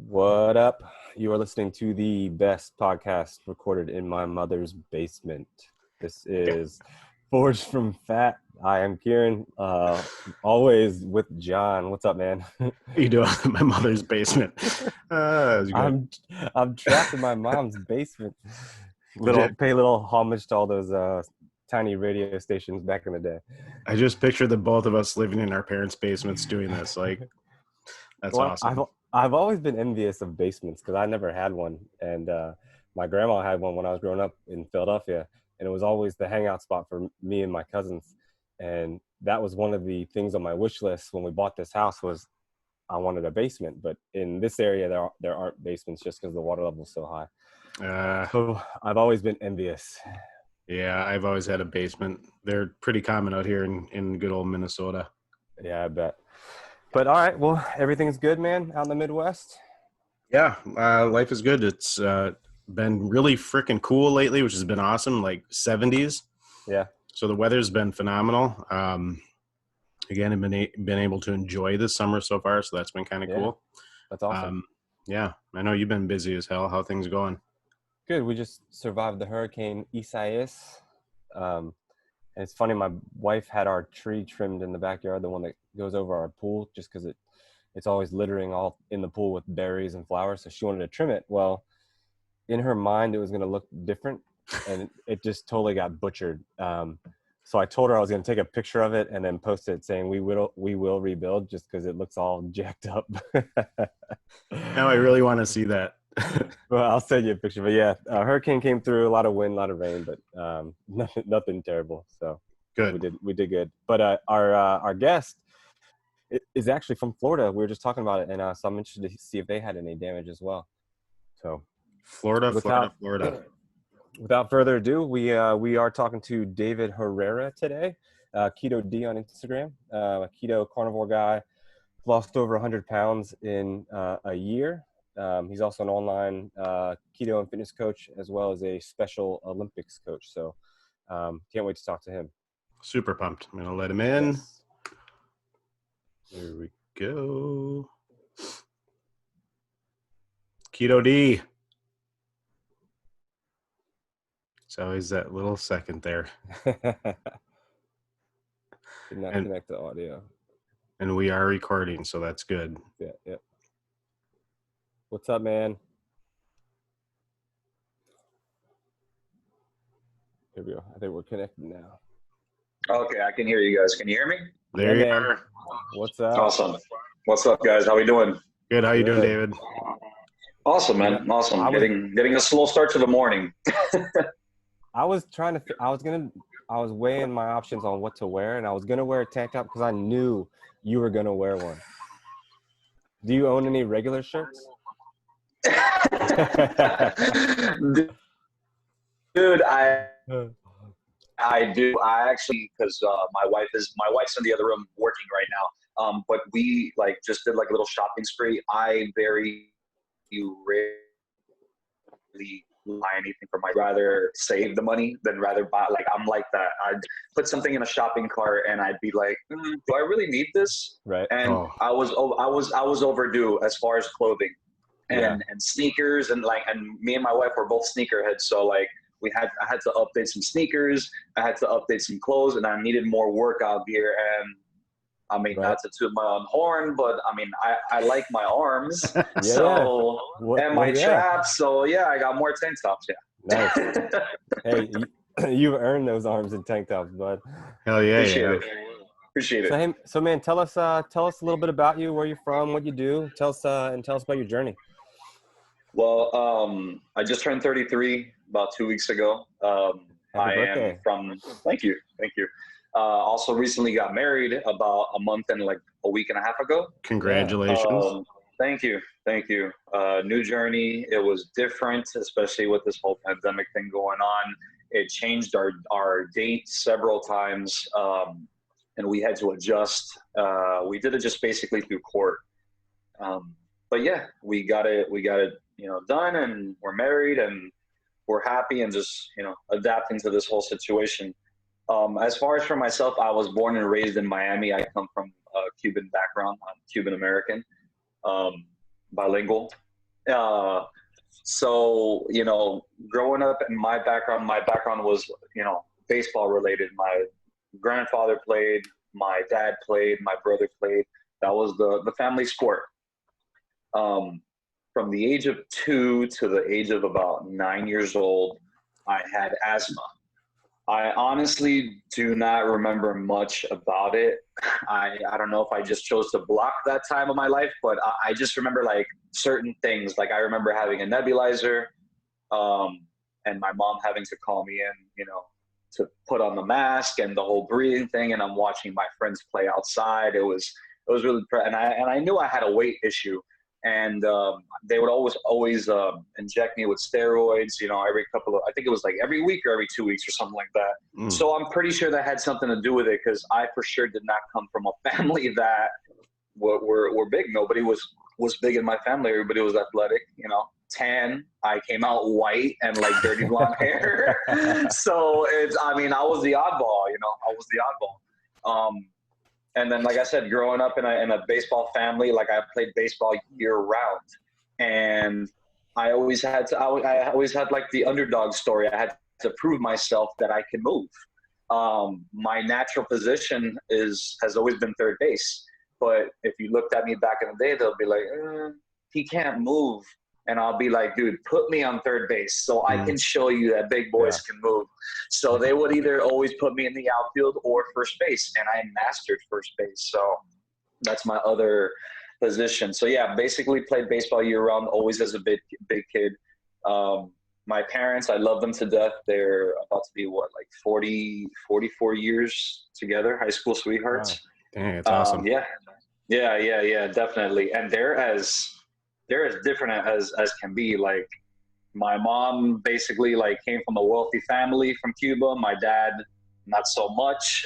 What up? You are listening to the best podcast recorded in my mother's basement. This is Forged from Fat. I am Kieran, always with John. What's up, man? What are you doing in my mother's basement? I'm trapped in my mom's basement. Pay a little homage to all those tiny radio stations back in the day. I just pictured the both of us living in our parents' basements doing this. That's awesome. I've always been envious of basements because I never had one, and my grandma had one when I was growing up in Philadelphia, and it was always the hangout spot for me and my cousins. And that was one of the things on my wish list when we bought this house was I wanted a basement. But in this area, there aren't basements just because the water level is so high. So I've always been envious. Yeah, I've always had a basement. They're pretty common out here in good old Minnesota. Yeah, I bet. But all right, well, everything's good, man, out in the Midwest? Yeah, life is good. It's been really freaking cool lately, which has been awesome, like 70s. Yeah. So the weather's been phenomenal. Again, I've been able to enjoy this summer so far, so that's been kind of cool. That's awesome. Yeah, I know you've been busy as hell. How are things going? Good. We just survived the Hurricane Isaias. And it's funny, my wife had our tree trimmed in the backyard, the one that goes over our pool, just because it's always littering all in the pool with berries and flowers. So she wanted to trim it. Well, in her mind, it was going to look different, and it just totally got butchered. So I told her I was going to take a picture of it and then post it saying we will rebuild, just because it looks all jacked up. Now I really want to see that. Well, I'll send you a picture. But yeah, hurricane came through, a lot of wind, a lot of rain, but nothing terrible. So good. We did good. But our guest is actually from Florida. We were just talking about it, and so I'm interested to see if they had any damage as well. So Florida. Without further ado, we are talking to David Herrera today, Keto D on Instagram, a keto carnivore guy, lost over 100 pounds in a year. He's also an online keto and fitness coach, as well as a Special Olympics coach. So can't wait to talk to him. Super pumped. I'm going to let him in. Yes. Here we go. Keto D. It's always that little second there. Did not connect the audio. And we are recording, so that's good. Yeah. What's up, man? Here we go. I think we're connected now. Okay, I can hear you guys. Can you hear me? There you are. What's up? Awesome. What's up, guys? How we doing? Good. How you doing, David? Awesome, man. Awesome. Getting a slow start to the morning. I was weighing my options on what to wear, and I was gonna wear a tank top because I knew you were gonna wear one. Do you own any regular shirts? Dude, I do. I actually, because my wife's in the other room working right now. But we just did a little shopping spree. I very rarely buy anything for rather save the money than rather buy. I'm like that. I'd put something in a shopping cart and I'd be like, do I really need this? Right. And I was overdue as far as clothing and sneakers and me and my wife were both sneakerheads. So I had to update some sneakers. I had to update some clothes, and I needed more workout gear. And I mean, not to toot my own horn, but I mean, I like my arms, and my traps. So yeah, I got more tank tops. Yeah. Nice. Hey, you've earned those arms and tank tops, bud. Hell yeah. Appreciate it. So hey, man, tell us a little bit about you, where you're from, what you do. Tell us about your journey. Well, I just turned 33 about 2 weeks ago. Happy birthday. Thank you. Also recently got married about a month and a week and a half ago. Congratulations. Thank you. New journey. It was different, especially with this whole pandemic thing going on. It changed our date several times, and we had to adjust. We did it just basically through court. But yeah, we got it, done, and we're married, and we're happy, and just, adapting to this whole situation. As far as for myself, I was born and raised in Miami. I come from a Cuban background. I'm Cuban American, bilingual. Uh, so, growing up in my background was, baseball related. My grandfather played, my dad played, my brother played. That was the family sport. Um, from the age of 2 to the age of about 9 years old, I had asthma. I honestly do not remember much about it. I don't know if I just chose to block that time of my life, but I just remember like certain things. Like I remember having a nebulizer, and my mom having to call me in, to put on the mask and the whole breathing thing. And I'm watching my friends play outside. It was really, and I knew I had a weight issue, and they would always inject me with steroids, every couple of, I think it was like every week or every 2 weeks or something like that. So I'm pretty sure that had something to do with it, because I for sure did not come from a family that were big. Nobody was big in my family. Everybody was athletic, tan. I came out white and like dirty blonde hair. So I was the oddball, I was the oddball. And then, like I said, growing up in a baseball family, like I played baseball year round, and I always had like the underdog story. I had to prove myself that I can move. My natural position has always been third base, but if you looked at me back in the day, they'll be like, he can't move. And I'll be like, dude, put me on third base so I can show you that big boys can move. So they would either always put me in the outfield or first base, and I mastered first base. So that's my other position. So yeah, basically played baseball year round, always as a big kid. My parents, I love them to death. They're about to be like 44 years together, high school sweethearts. Wow. Dang, it's awesome. Yeah, definitely. And they're as different as can be. Like my mom basically like came from a wealthy family from Cuba. My dad, not so much.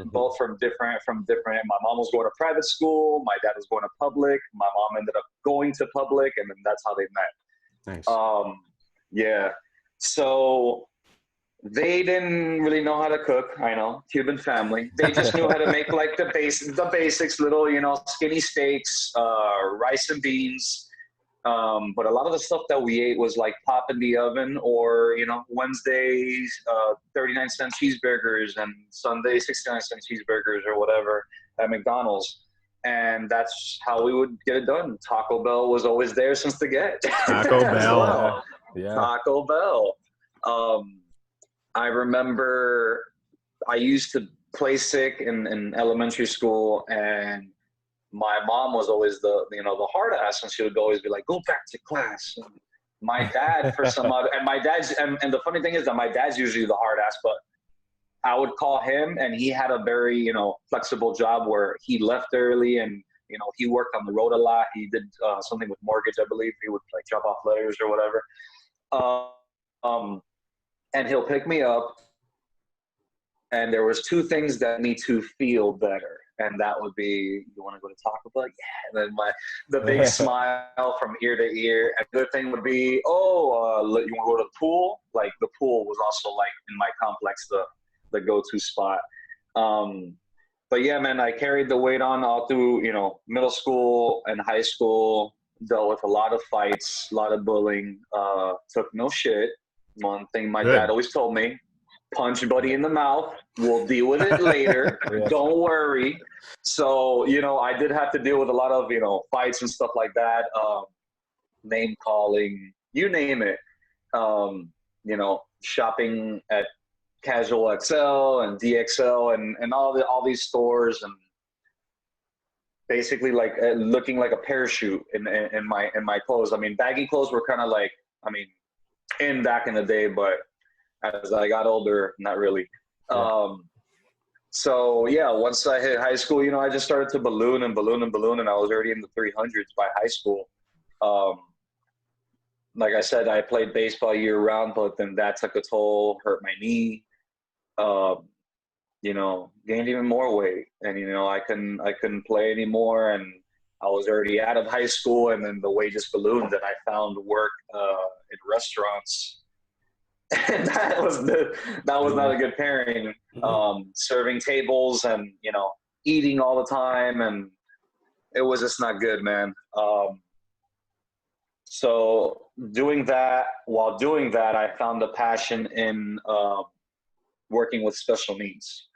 Both from different. My mom was going to private school. My dad was going to public. My mom ended up going to public, and then that's how they met. Nice. Yeah. So they didn't really know how to cook. I know, Cuban family. They just knew how to make like the basics, little, skinny steaks, rice and beans. But a lot of the stuff that we ate was like pop in the oven, or, Wednesdays, 39-cent cheeseburgers, and Sunday 69-cent cheeseburgers or whatever at McDonald's. And that's how we would get it done. Taco Bell was always there since the get. Taco Bell. Well. Yeah. Taco Bell. I remember I used to play sick in elementary school, and my mom was always the hard ass, and she would always be like, go back to class. And my dad, for some other, and my dad's, and the funny thing is that my dad's usually the hard ass, but I would call him, and he had a very, flexible job where he left early, and, he worked on the road a lot. He did something with mortgage, I believe. He would like drop off letters or whatever. And he'll pick me up, and there was two things that need to feel better. And that would be, you want to go to Taco Bell? Yeah. And then the big smile from ear to ear. And the other thing would be, you want to go to the pool? Like the pool was also like in my complex, the go-to spot. But yeah, man, I carried the weight on all through, middle school and high school, dealt with a lot of fights, a lot of bullying, took no shit. One thing my dad always told me, punch buddy in the mouth. We'll deal with it later. Don't worry. So, I did have to deal with a lot of, fights and stuff like that. Name calling, you name it. Shopping at Casual XL and DXL and all these stores, and basically like looking like a parachute in my clothes. I mean, baggy clothes were kind of like, in back in the day, but as I got older, not really. So yeah, once I hit high school, I just started to balloon, and I was already in the 300s by high school. Like I said, I played baseball year round, but then that took a toll, hurt my knee, gained even more weight, and I couldn't play anymore, and I was already out of high school, and then the weight just ballooned, and I found work in restaurants. And that was not a good pairing. Serving tables and, you know, eating all the time, and it was just not good, man. So while doing that, I found a passion in working with special needs.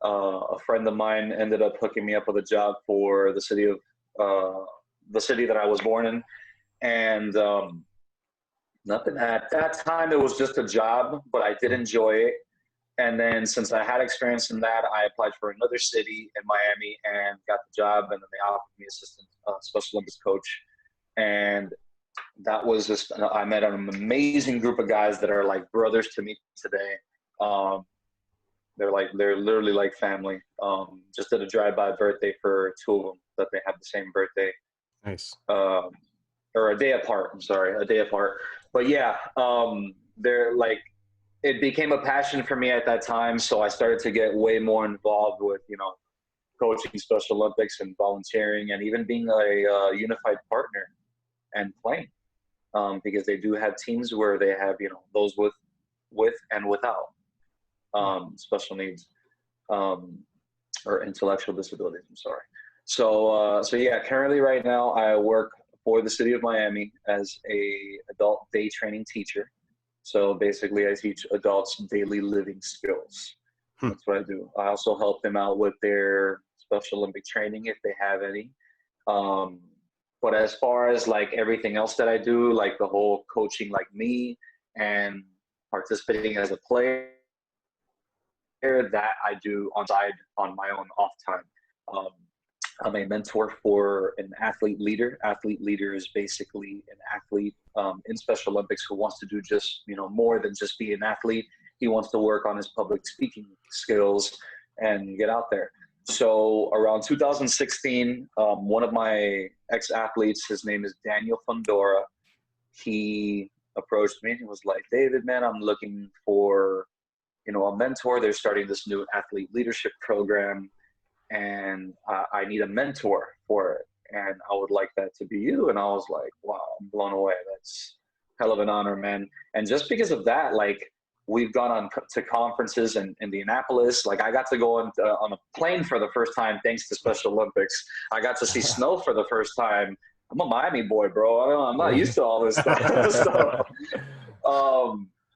A friend of mine ended up hooking me up with a job for the city that I was born in, and nothing at that time. It was just a job, but I did enjoy it. And then since I had experience in that, I applied for another city in Miami and got the job. And then they offered me assistant Special Olympics coach. And that was just, I met an amazing group of guys that are like brothers to me today. They're literally like family. Just did a drive-by birthday for two of them that they have the same birthday. Nice. Or a day apart. I'm sorry, a day apart. But yeah, they're like, it became a passion for me at that time. So I started to get way more involved with, you know, coaching Special Olympics and volunteering and even being a unified partner and playing. Because they do have teams where they have, you know, those with and without special needs or intellectual disabilities. I'm sorry. So yeah, currently right now I work for the city of Miami as a adult day training teacher. So basically I teach adults daily living skills. That's what I do. I also help them out with their Special Olympic training if they have any. But as far as like everything else that I do, like the whole coaching like me and participating as a player, that I do on side on my own off time. I'm a mentor for an athlete leader. Athlete leader is basically an athlete in Special Olympics who wants to do just, you know, more than just be an athlete. He wants to work on his public speaking skills and get out there. So around 2016, one of my ex-athletes, his name is Daniel Fundora, he approached me and he was like, David, man, I'm looking for, you know, a mentor. They're starting this new athlete leadership program, and I need a mentor for it. And I would like that to be you. And I was like, wow, I'm blown away. That's hell of an honor, man. And just because of that, like, we've gone on to conferences in Indianapolis. Like, I got to go on a plane for the first time thanks to Special Olympics. I got to see snow for the first time. I'm a Miami boy, bro. I'm not used to all this stuff.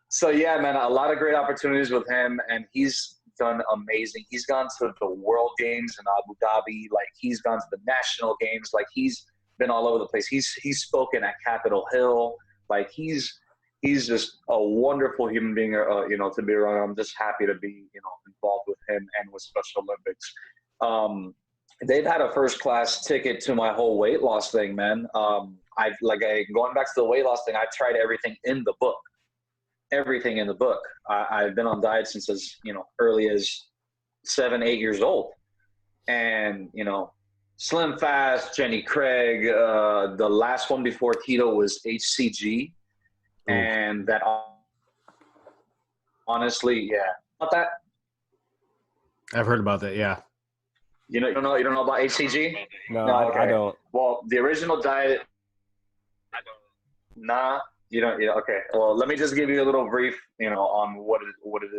So yeah, man, a lot of great opportunities with him, and he's done amazing. He's gone to the World Games in Abu Dhabi. Like, he's gone to the national games. Like, he's been all over the place. He's spoken at Capitol Hill. Like, he's just a wonderful human being, you know, to be around. I'm just happy to be, you know, involved with him and with Special Olympics. They've had a first-class ticket to my whole weight loss thing, man. Going back to the weight loss thing, I've tried everything in the book. Everything in the book. I've been on diet since as, you know, early as 7, 8 years old. And, you know, Slim Fast, Jenny Craig, the last one before keto was HCG. Ooh. And that, honestly, yeah. About that? I've heard about that, yeah. You don't know about HCG? No, okay. I don't. Well, the original diet, nah. You don't, yeah, okay. Well, let me just give you a little brief, you know, on what it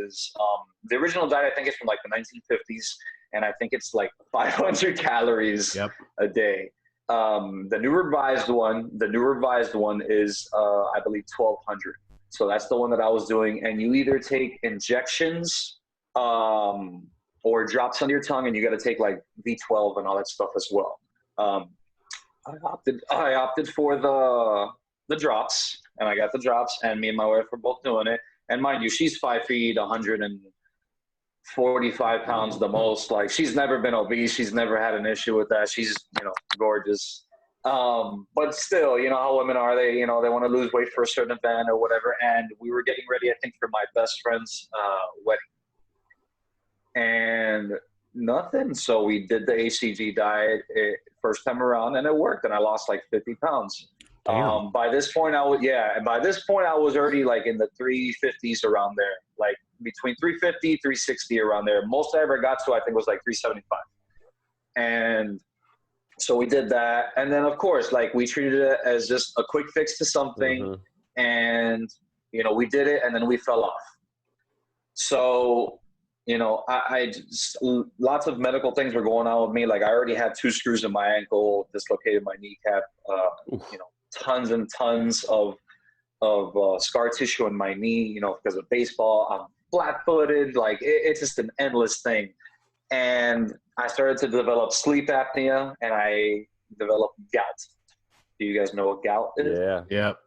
is. The original diet, I think, is from like the 1950s, and I think it's like 500 calories a day. The new revised one is, I believe, 1,200. So that's the one that I was doing. And you either take injections or drops under your tongue, and you got to take like B12 and all that stuff as well. I opted for the drops. And I got the drops, and me and my wife were both doing it. And mind you, she's 5 feet, 145 pounds the most. Like, she's never been obese. She's never had an issue with that. She's, you know, gorgeous. But still, you know how women are. They, you know, they want to lose weight for a certain event or whatever. And we were getting ready, I think, for my best friend's wedding. And nothing. So we did the HCG diet first time around, and it worked. And I lost like 50 pounds. By this point, I was already like in the 350s around there, like between 350, 360 around there. Most I ever got to, I think, was like 375. And so we did that. And then, of course, like, we treated it as just a quick fix to something. Mm-hmm. And, we did it and then we fell off. So, I just, lots of medical things were going on with me. Like I already had 2 screws in my ankle, dislocated my kneecap, tons and tons of scar tissue in my knee, because of baseball. I'm flat-footed. Like it's just an endless thing. And I started to develop sleep apnea, and I developed gout. Do you guys know what gout is? Yeah. Yep.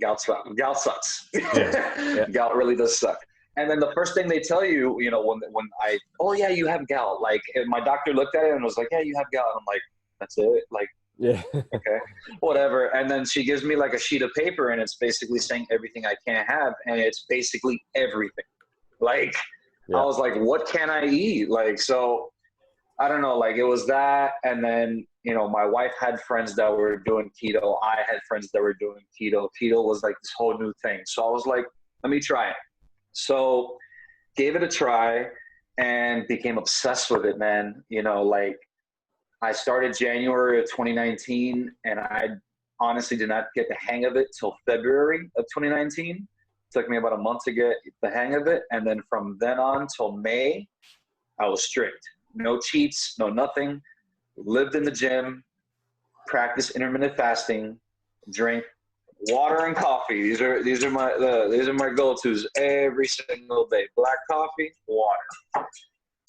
Gout sucks. Gout sucks. Yeah. Gout really does suck. And then the first thing they tell you, when you have gout. Like my doctor looked at it and was like, yeah, you have gout. And I'm like, that's it? Like, yeah. Okay, whatever. And then she gives me like a sheet of paper, and it's basically saying everything I can't have. And it's basically everything. Like, I was like, what can I eat? Like, so I don't know, like it was that. And then, my wife had friends that were doing keto. I had friends that were doing keto. Keto was like this whole new thing. So I was like, let me try it. So gave it a try and became obsessed with it, man. Like I started January of 2019, and I honestly did not get the hang of it till February of 2019. It took me about a month to get the hang of it. And then from then on till May, I was strict. No cheats, no nothing. Lived in the gym, practiced intermittent fasting, drink water and coffee. These are my go-tos every single day. Black coffee, water.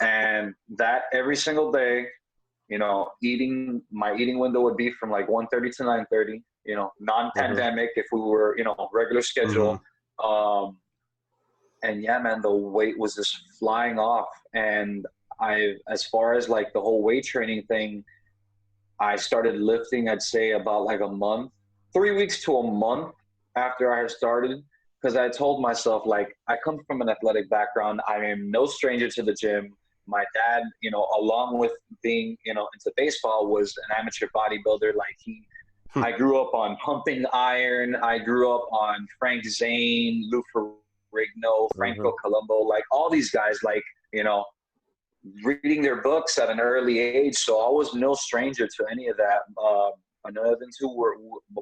And that every single day, my eating window would be from like 1:30 to 9:30, non-pandemic if we were, regular schedule. And yeah, man, the weight was just flying off. And as far as like the whole weight training thing, I started lifting, I'd say about like a month, 3 weeks to a month after I had started. Because I told myself, like, I come from an athletic background. I am no stranger to the gym. My dad, along with being, into baseball, was an amateur bodybuilder. Like I grew up on pumping iron. I grew up on Frank Zane, Lou Ferrigno, Franco Colombo, like all these guys, like, reading their books at an early age. So I was no stranger to any of that. Another thing too,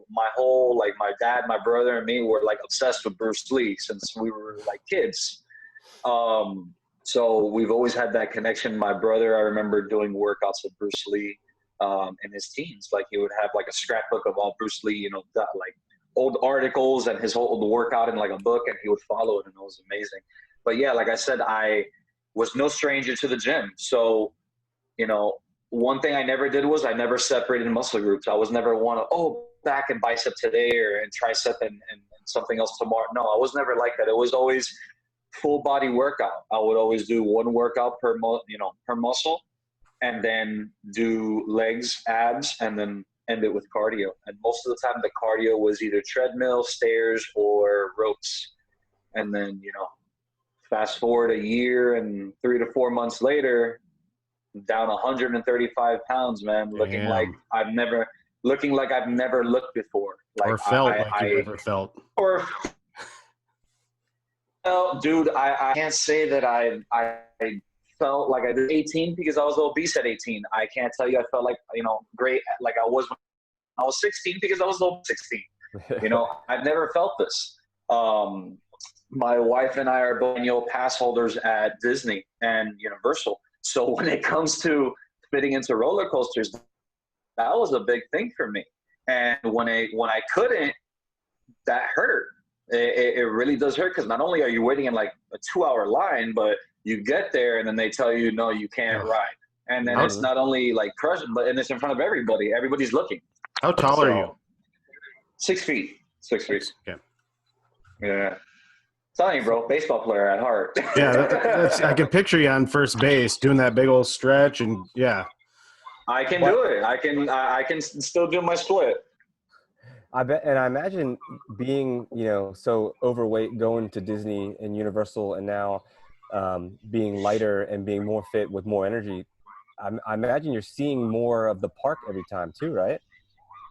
my whole, like my dad, my brother, and me were like obsessed with Bruce Lee since we were like kids. So we've always had that connection. My brother, I remember doing workouts with Bruce Lee in his teens. Like he would have like a scrapbook of all Bruce Lee, like old articles and his whole workout in like a book, and he would follow it, and it was amazing. But yeah, like I said, I was no stranger to the gym. So, one thing I never did was I never separated muscle groups. I was never back and bicep today and tricep and something else tomorrow. No, I was never like that. It was always full body workout. I would always do one workout per muscle, and then do legs, abs, and then end it with cardio. And most of the time the cardio was either treadmill, stairs, or ropes. And then, fast forward a year and 3 to 4 months later, down 135 pounds, man, looking like I've never looked before. Like, or felt you ever felt. Or, well, dude, I can't say that I felt like I did 18 because I was obese at 18. I can't tell you I felt like, great like I was when I was 16 because I was 16. I've never felt this. My wife and I are both annual pass holders at Disney and Universal. So when it comes to fitting into roller coasters, that was a big thing for me. And when I couldn't, that hurt. It really does hurt, because not only are you waiting in like a 2-hour line, but you get there and then they tell you, no, you can't ride. And then it's not only like crushing, but it's in front of everybody. Everybody's looking. How tall are you? 6 feet. 6 feet. Okay. Yeah. Telling you, bro, baseball player at heart. Yeah, that's I can picture you on first base doing that big old stretch, and yeah. I can do it. I can still do my split. I bet, and I imagine being, so overweight, going to Disney and Universal, and now being lighter and being more fit with more energy. I imagine you're seeing more of the park every time too, right?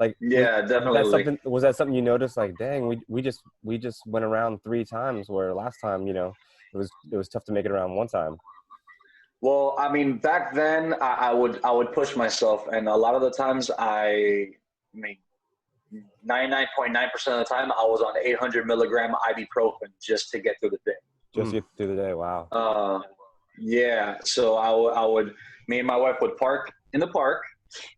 Like, yeah, definitely. Was that something you noticed? Like, dang, we just went around 3 times, where last time, it was tough to make it around 1 time. Well, I mean, back then I would push myself, and a lot of the times 99.9% of the time, I was on 800 milligram ibuprofen just to get through the day. Just get through the day. Wow. Yeah. So I would, me and my wife would park in the park.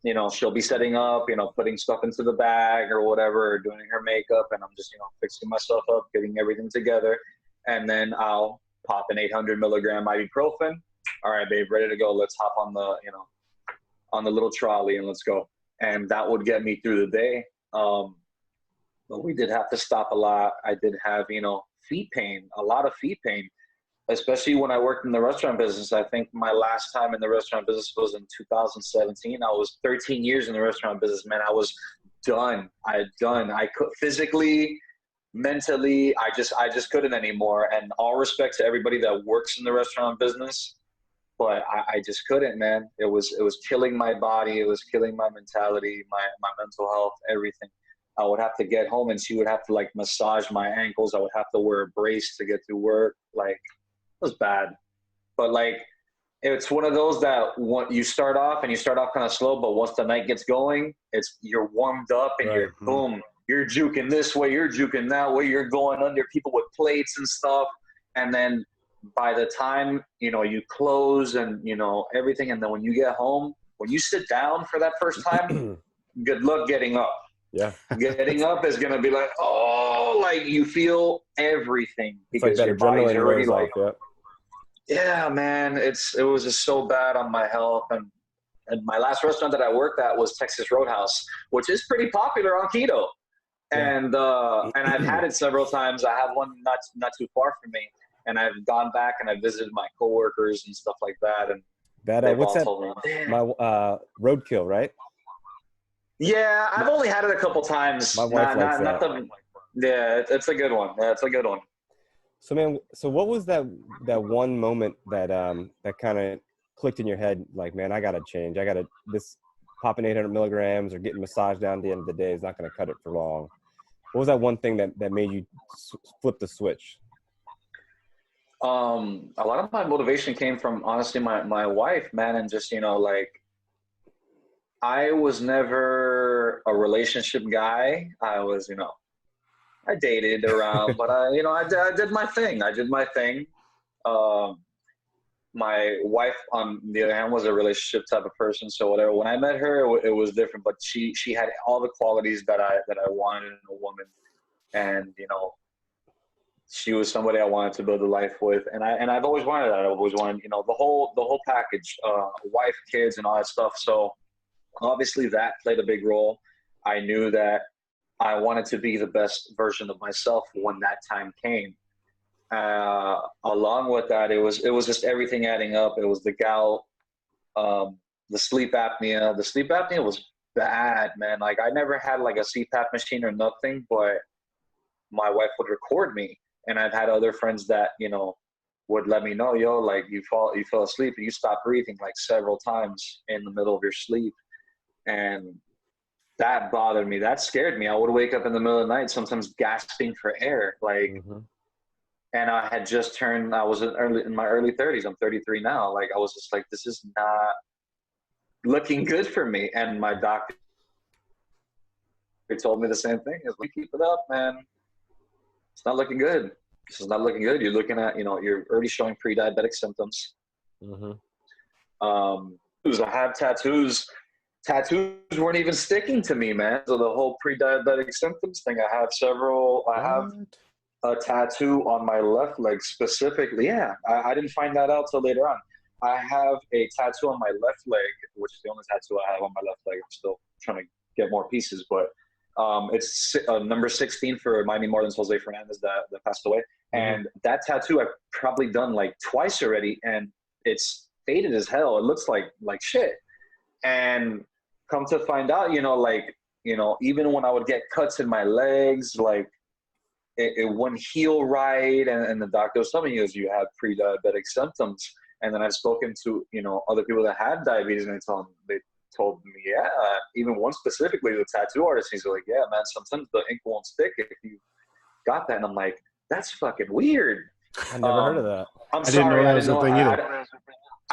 You know, she'll be setting up, you know, putting stuff into the bag or whatever, or doing her makeup, and I'm just, you know, fixing myself up, getting everything together, and then I'll pop an 800 milligram ibuprofen. All right, babe, ready to go. Let's hop on the, you know, on the little trolley and let's go. And that would get me through the day. But we did have to stop a lot. I did have, you know, feet pain, a lot of feet pain, especially when I worked in the restaurant business. I think my last time in the restaurant business was in 2017. I was 13 years in the restaurant business, man. I was done. I could physically, mentally, I just couldn't anymore. And all respect to everybody that works in the restaurant business, but I just couldn't, man. It was killing my body. It was killing my mentality, my mental health, everything. I would have to get home and she would have to like massage my ankles. I would have to wear a brace to get to work. Like, it was bad. But like, it's one of those that you start off kind of slow, but once the night gets going, you're warmed up and you're boom, you're juking this way, you're juking that way, you're going under people with plates and stuff. And then by the time, you know, you close and, you know, everything. And then when you get home, when you sit down for that first time, good luck getting up. Yeah. Getting up is going to be like, oh, like you feel everything because like your body's already like, yep. Yeah, man, it was just so bad on my health. And my last restaurant that I worked at was Texas Roadhouse, which is pretty popular on keto. Yeah. And I've had it several times. I have one not too far from me, and I've gone back and I visited my coworkers and stuff like that. And that what's that? My roadkill, right? Yeah, I've only had it a couple times. My wife likes that. Yeah, it's a good one. Yeah, it's a good one. So, man, what was that one moment that kind of clicked in your head? Like, man, I got to change. This popping 800 milligrams or getting massaged down at the end of the day is not going to cut it for long. What was that one thing that made you flip the switch? A lot of my motivation came from, honestly, my wife, man, and just, you know, like, I was never a relationship guy. I was, you know, I dated around, but I did my thing. My wife, on the other hand, was a relationship type of person. So whatever, when I met her, it was different, but she had all the qualities that I wanted in a woman. And, you know, she was somebody I wanted to build a life with. And I've always wanted that. I always wanted, you know, the whole package, wife, kids, and all that stuff. So obviously that played a big role. I knew that I wanted to be the best version of myself when that time came. Along with that, it was just everything adding up. It was the gout, the sleep apnea. The sleep apnea was bad, man. Like, I never had like a CPAP machine or nothing, but my wife would record me. And I've had other friends that, you know, would let me know, yo, like you fell asleep and you stop breathing like several times in the middle of your sleep. And that bothered me. That scared me. I would wake up in the middle of the night, sometimes gasping for air. Like, and I had just turned, I was in my early 30s. I'm 33 now. Like, I was just like, this is not looking good for me. And my doctor told me the same thing. Is like, keep it up, man. It's not looking good. This is not looking good. You're looking at, you know, you're already showing pre-diabetic symptoms. I have tattoos. Tattoos weren't even sticking to me, man. So the whole pre-diabetic symptoms thing, I have several. I have a tattoo on my left leg specifically. Yeah, I didn't find that out till later on. I have a tattoo on my left leg, which is the only tattoo I have on my left leg. I'm still trying to get more pieces, but it's number 16 for Miami Marlins, Jose Fernandez, that passed away. And that tattoo I've probably done like twice already, and it's faded as hell. It looks like shit. And come to find out, you know, even when I would get cuts in my legs, like it wouldn't heal right. And the doctor was telling me, you have pre-diabetic symptoms. And then I've spoken to, you know, other people that had diabetes, and they told me, yeah, even one specifically, the tattoo artist, he's like, yeah, man, sometimes the ink won't stick if you got that. And I'm like, that's fucking weird. I never heard of that. I'm sorry. I didn't know that was a thing either.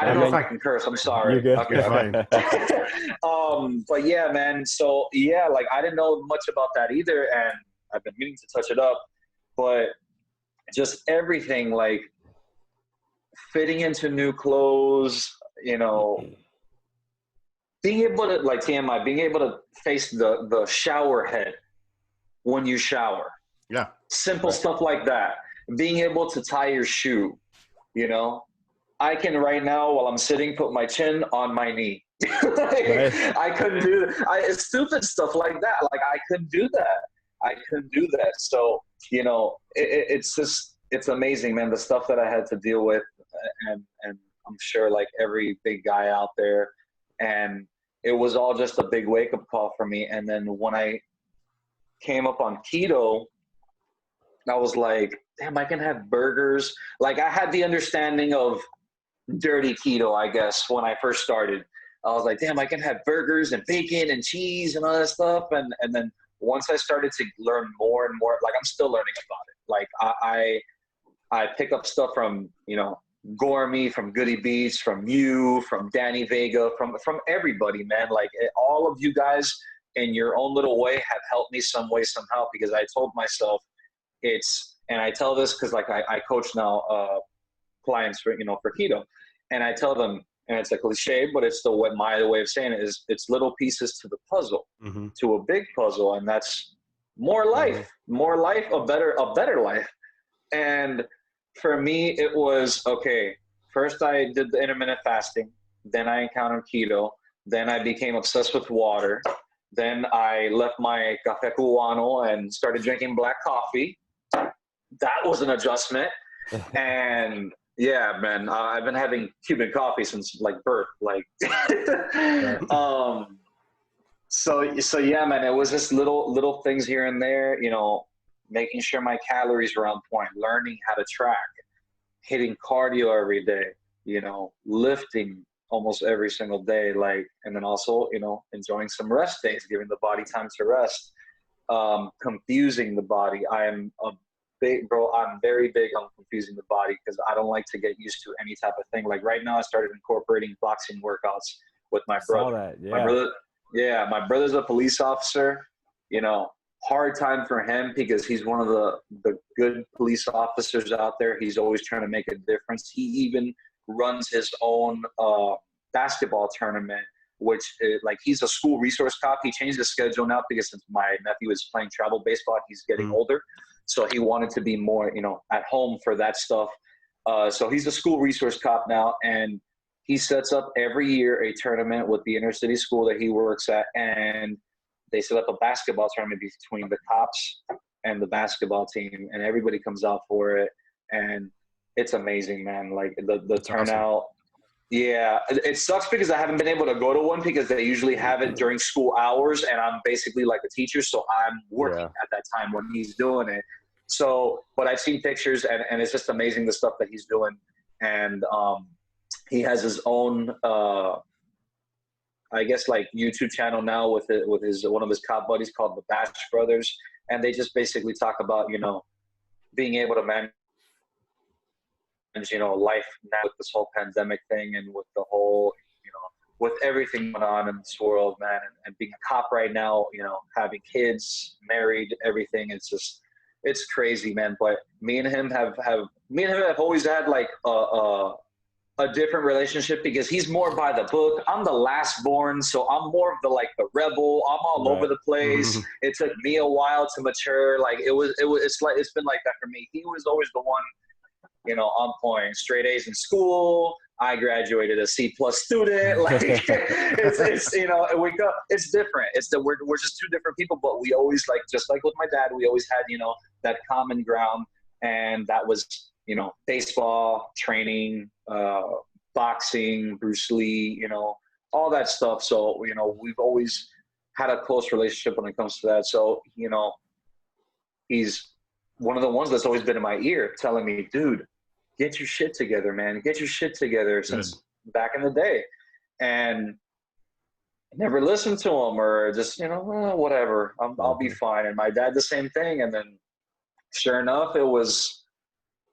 I don't know if mean, I can curse. I'm sorry. You're good. Okay. You're fine. But yeah, man. So yeah, like I didn't know much about that either, and I've been meaning to touch it up, but just everything, like fitting into new clothes, you know, being able to, like TMI, being able to face the shower head when you shower. Yeah. Simple stuff like that. Being able to tie your shoe, you know. I can right now, while I'm sitting, put my chin on my knee. I couldn't do it's stupid stuff like that. Like I couldn't do that. So, you know, it's just, it's amazing, man, the stuff that I had to deal with, and I'm sure like every big guy out there. And it was all just a big wake-up call for me. And then when I came up on keto, I was like, damn, I can have burgers. Like I had the understanding of dirty keto, I guess, when I first started. I was like, damn, I can have burgers and bacon and cheese and all that stuff. And then once I started to learn more and more, like I'm still learning about it. Like I pick up stuff from, you know, Gourmet, from Goody Beats, from you, from Danny Vega, from everybody, man. Like all of you guys in your own little way have helped me some way, somehow, because I told myself and I tell this because like I coach now clients for, you know, for keto, and I tell them, and it's a cliche, but it's the way, my way of saying it is, it's little pieces to the puzzle, to a big puzzle, and that's more life, a better life. And for me, it was, okay, first I did the intermittent fasting, then I encountered keto, then I became obsessed with water, then I left my café cubano and started drinking black coffee. That was an adjustment. And yeah, man, I've been having Cuban coffee since like birth, like, so yeah, man, it was just little things here and there, you know, making sure my calories were on point, learning how to track, hitting cardio every day, you know, lifting almost every single day, like, and then also, you know, enjoying some rest days, giving the body time to rest, confusing the body. I'm very big on confusing the body because I don't like to get used to any type of thing. Like right now I started incorporating boxing workouts with my brother. My brother's a police officer, you know, hard time for him because he's one of the good police officers out there. He's always trying to make a difference. He even runs his own basketball tournament, which like he's a school resource cop. He changed the schedule now because since my nephew is playing travel baseball, he's getting older. So he wanted to be more, you know, at home for that stuff. So he's a school resource cop now, and he sets up every year a tournament with the inner city school that he works at, and they set up a basketball tournament between the cops and the basketball team, and everybody comes out for it, and it's amazing, man. Like the turnout. Awesome. Yeah, it sucks because I haven't been able to go to one because they usually have it during school hours, and I'm basically like a teacher, so I'm working at that time when he's doing it. So, but I've seen pictures, and it's just amazing the stuff that he's doing, and he has his own, I guess, like YouTube channel now with his one of his cop buddies called the Bash Brothers, and they just basically talk about, you know, being able to manage, you know, life now with this whole pandemic thing and with the whole, you know, with everything going on in this world, man, and being a cop right now, you know, having kids, married, everything. It's just, it's crazy, man. But me and him have always had like a different relationship because he's more by the book. I'm the last born, so I'm more of the rebel. I'm all over the place. It took me a while to mature. Like it's been like that for me. He was always the one, you know, on point, straight A's in school. I graduated a C+ student. Like it's you know, it's different. We're just two different people, but we always, like, just like with my dad, we always had, you know, that common ground, and that was, you know, baseball, training, boxing, Bruce Lee, you know, all that stuff. So, you know, we've always had a close relationship when it comes to that. So, you know, he's one of the ones that's always been in my ear telling me, dude, get your shit together, man. Get your shit together. Since back in the day. And I never listened to him, or just, you know, whatever. I'll be fine. And my dad, the same thing. And then sure enough, it was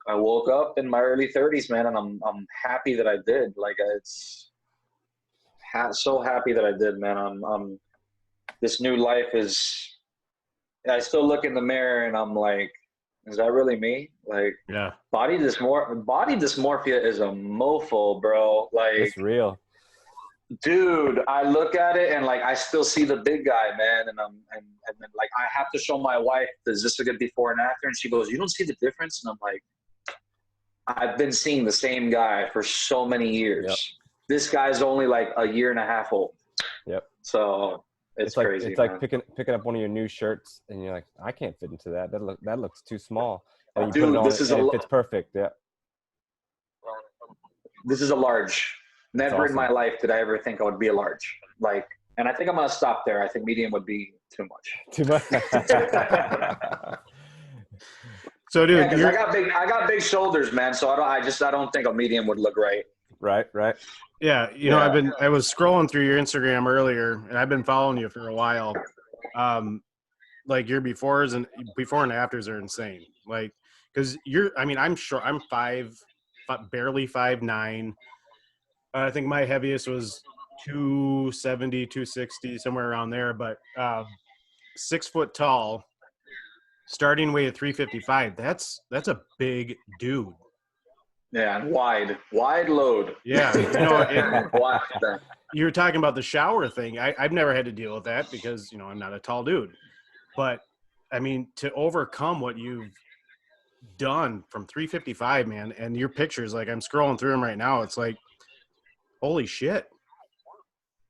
I woke up in my early 30s, man, and I'm happy that I did. Like, it's so happy that I did, man. I'm this new life is. I still look in the mirror and I'm like, is that really me? Like, Yeah. body dysmorphia is a mofo, bro. Like, It's real. dude, I look at it and like I still see the big guy, man, and then like I have to show my wife, is this a good before and after? And she goes, you don't see the difference? And I'm like, I've been seeing the same guy for so many years. Yep. This guy's only like a year and a half old. Yep. So it's like crazy. it's man. like picking up one of your new shirts and you're like, I can't fit into that. That looks too small. And you Dude, put it on this is and it fits perfect. Yeah. This is a large. Never in my awesome. life did I ever think I would be a large. Like, and I think I'm gonna stop there. I think medium would be too much. Too much. So, dude, Yeah, because I got big shoulders, man. So I don't think a medium would look right. Right. yeah, you know, I was scrolling through your Instagram earlier, and I've been following you for a while. Like your before and afters are insane. Like, because I'm sure I'm barely 5'9". I think my heaviest was 270, 260, somewhere around there. But 6 foot tall, starting weight at 355. That's a big dude. Yeah, and wide load. Yeah, you know, Wide. you were talking about the shower thing. I've never had to deal with that because, you know, I'm not a tall dude. But, I mean, to overcome what you've done from 355, man, and your pictures, like I'm scrolling through them right now, it's like, holy shit.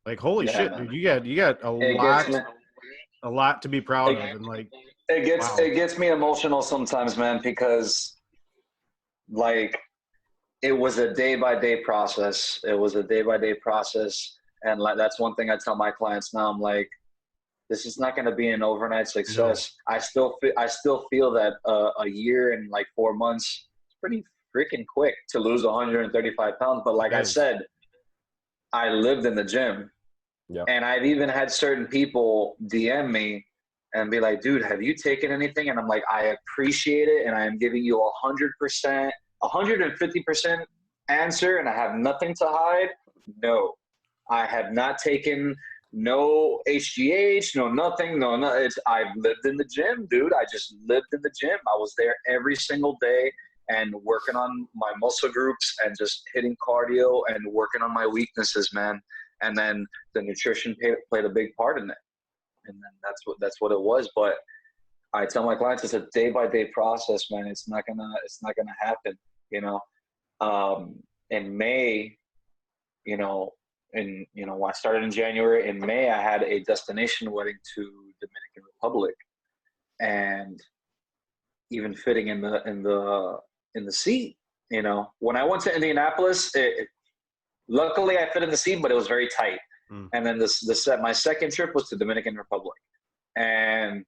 Like, holy shit, man. dude. You got a lot to be proud of. And, like, it gets me emotional sometimes, man, because, like, it was a day-by-day process. And, like, that's one thing I tell my clients now. I'm like, this is not going to be an overnight success. No. I still feel that a year and like 4 months is pretty freaking quick to lose 135 pounds. But like I said, I lived in the gym. Yeah. And I've even had certain people DM me and be like, dude, have you taken anything? And I'm like, I appreciate it. And I am giving you 100%, 150% answer. And I have nothing to hide. No, I have not taken no HGH, no nothing, I've lived in the gym, dude. I just lived in the gym. I was there every single day and working on my muscle groups and just hitting cardio and working on my weaknesses, man. And then the nutrition played a big part in it. And then that's what it was. But I tell my clients it's a day-by-day process, man. It's not gonna happen, you know. In May, I started in January. In May, I had a destination wedding to Dominican Republic, and even fitting in the seat. You know, when I went to Indianapolis, luckily I fit in the seat, but it was very tight. And then my second trip was to Dominican Republic, and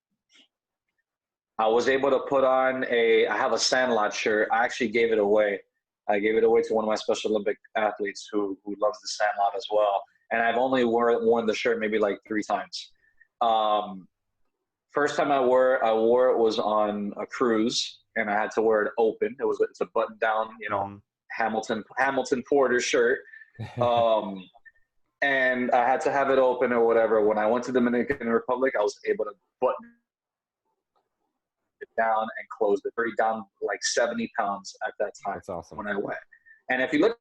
I was able to put on I have a Sandlot shirt. I actually gave it away. I gave it away to one of my Special Olympic athletes who loves the Sandlot as well. And I've only worn the shirt maybe like 3 times. First time I wore it was on a cruise, and I had to wear it open. It's a button down, Hamilton Porter shirt. And I had to have it open or whatever. When I went to Dominican Republic, I was able to button it down and close it. Pretty down like 70 pounds at that time. That's awesome. When I went. And if you look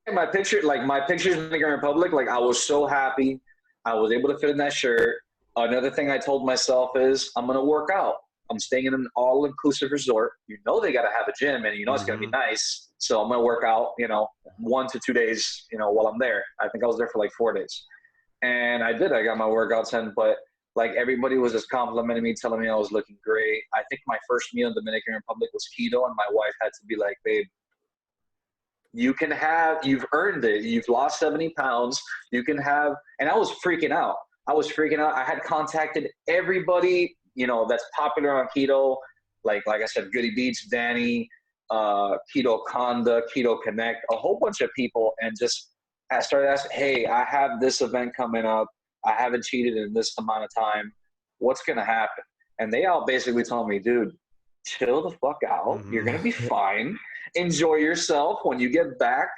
at my picture, like my pictures in the Dominican Republic, like I was so happy. I was able to fit in that shirt. Another thing I told myself is I'm going to work out. I'm staying in an all-inclusive resort. You know they got to have a gym, and it's going to be nice. So I'm going to work out, 1 to 2 days, while I'm there. I think I was there for like 4 days. And I did. I got my workouts in, but like everybody was just complimenting me, telling me I was looking great. I think my first meal in Dominican Republic was keto, and my wife had to be like, babe, you've earned it. You've lost 70 pounds. You can have, and I was freaking out. I had contacted everybody, that's popular on keto. Like I said, Goody Beats, Danny, Keto Conda, Keto Connect, a whole bunch of people. And I started asking, hey, I have this event coming up. I haven't cheated in this amount of time. What's going to happen? And they all basically told me, dude, chill the fuck out. Mhm. You're going to be fine. Enjoy yourself. When you get back,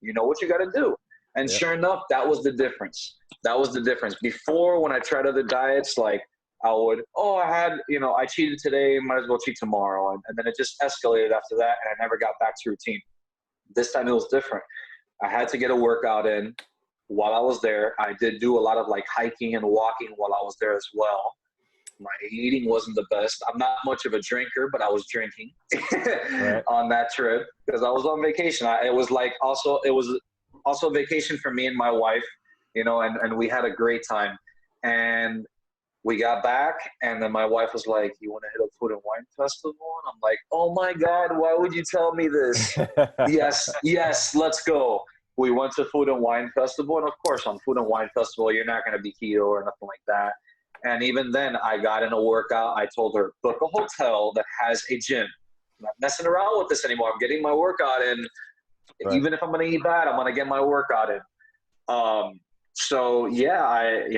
you know what you got to do. And Yep. sure enough, that was the difference. That was the difference. Before, when I tried other diets, like I would, I cheated today, might as well cheat tomorrow. And then it just escalated after that, and I never got back to routine. This time it was different. I had to get a workout in while I was there. I did do a lot of like hiking and walking while I was there as well. My eating wasn't the best. I'm not much of a drinker, but I was drinking on that trip because I was on vacation. It was also a vacation for me and my wife, and we had a great time. And we got back, and then my wife was like, "You want to hit a food and wine festival?" And I'm like, "Oh my God, why would you tell me this?" Yes, let's go. We went to Food and Wine Festival, and of course, on Food and Wine Festival, you're not going to be keto or nothing like that. And even then, I got in a workout. I told her, book a hotel that has a gym. I'm not messing around with this anymore. I'm getting my workout in. Right. Even if I'm going to eat bad, I'm going to get my workout in. So, yeah, I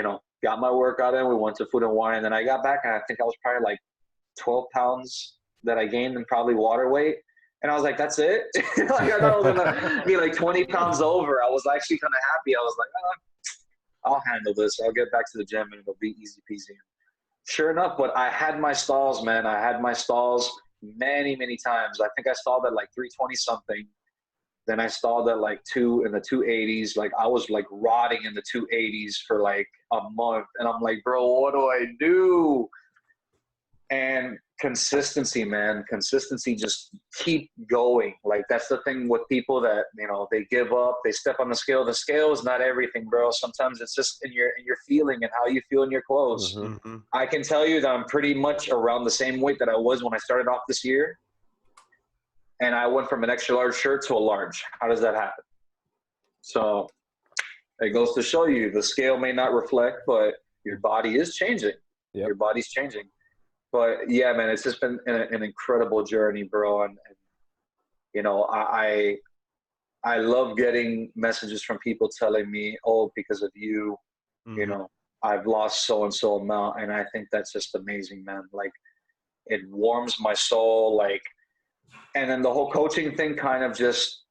got my workout in. We went to Food and Wine. And then I got back, and I think I was probably like 12 pounds that I gained in probably water weight. And I was like, that's it? Like, I thought I was going to be like 20 pounds over. I was actually kind of happy. I was like, I'll handle this. I'll get back to the gym and it'll be easy peasy. Sure enough, but I had my stalls, man. I had my stalls many, many times. I think I stalled at like 320 something. Then I stalled at like in the 280s. Like I was like rotting in the 280s for like a month. And I'm like, bro, what do I do? And consistency, man. Consistency, just keep going. Like that's the thing with people that, they give up, they step on the scale. The scale is not everything, bro. Sometimes it's just in your feeling and how you feel in your clothes. Mm-hmm. I can tell you that I'm pretty much around the same weight that I was when I started off this year. And I went from an extra large shirt to a large. How does that happen? So it goes to show you the scale may not reflect, but your body is changing. Yep. Your body's changing. But yeah, man, it's just been an incredible journey, bro. And I love getting messages from people telling me, oh, because of you, I've lost so-and-so amount. And I think that's just amazing, man. Like it warms my soul. Like, and then the whole coaching thing kind of just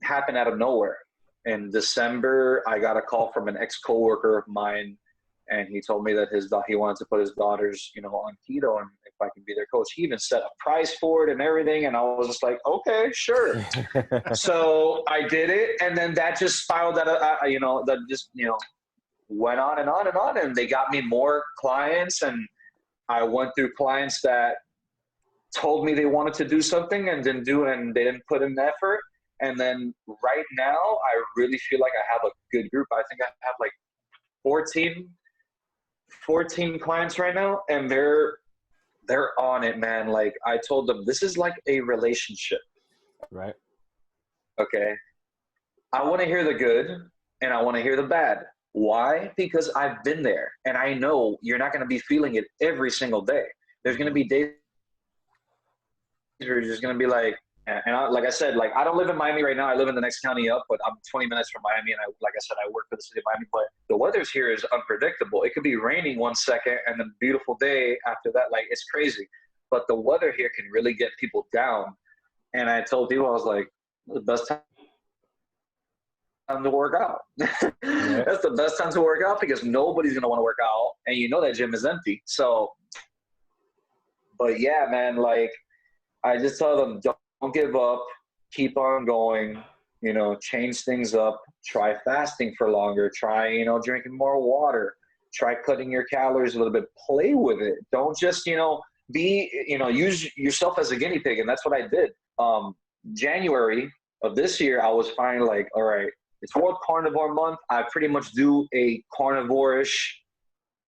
happened out of nowhere. In December, I got a call from an ex-coworker of mine. And he told me that he wanted to put his daughters, on keto, and if I can be their coach. He even set a price for it and everything. And I was just like, okay, sure. So I did it, and then that just spiraled out. That just went on and on and on, and they got me more clients. And I went through clients that told me they wanted to do something and didn't do it, and they didn't put in effort. And then right now, I really feel like I have a good group. I think I have like 14 clients right now, and they're on it, man. Like I told them, this is like a relationship. Right. Okay. I want to hear the good and I want to hear the bad. Why? Because I've been there, and I know you're not going to be feeling it every single day. There's going to be days where you're just going to be like, like I said, like I don't live in Miami right now. I live in the next county up, but I'm 20 minutes from Miami. And like I said, I work for the city of Miami, but the weather's here is unpredictable. It could be raining one second and then beautiful day after that. Like it's crazy, but the weather here can really get people down. And I told people, I was like, the best time to work out. That's the best time to work out because nobody's going to want to work out. And that gym is empty. So, but yeah, man, like I just tell them, don't give up, keep on going, change things up, try fasting for longer, try, drinking more water, try cutting your calories a little bit, play with it. Don't just, use yourself as a guinea pig. And that's what I did. January of this year, I was finally like, all right, it's World Carnivore Month. I pretty much do a carnivore-ish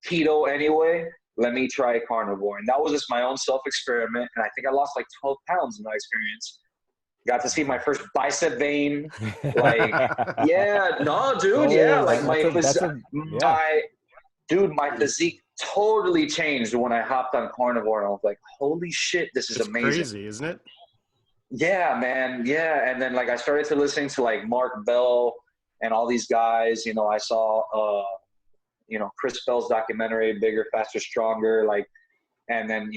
keto anyway. Let me try carnivore. And that was just my own self-experiment. And I think I lost like 12 pounds in that experience. Got to see my first bicep vein. Like, yeah, no, dude, yeah. Like my physique totally changed when I hopped on carnivore. And I was like, holy shit, this is amazing. Crazy, isn't it? Yeah, man. Yeah. And then like I started to listening to like Mark Bell and all these guys. I saw Chris Bell's documentary, Bigger, Faster, Stronger, like, and then,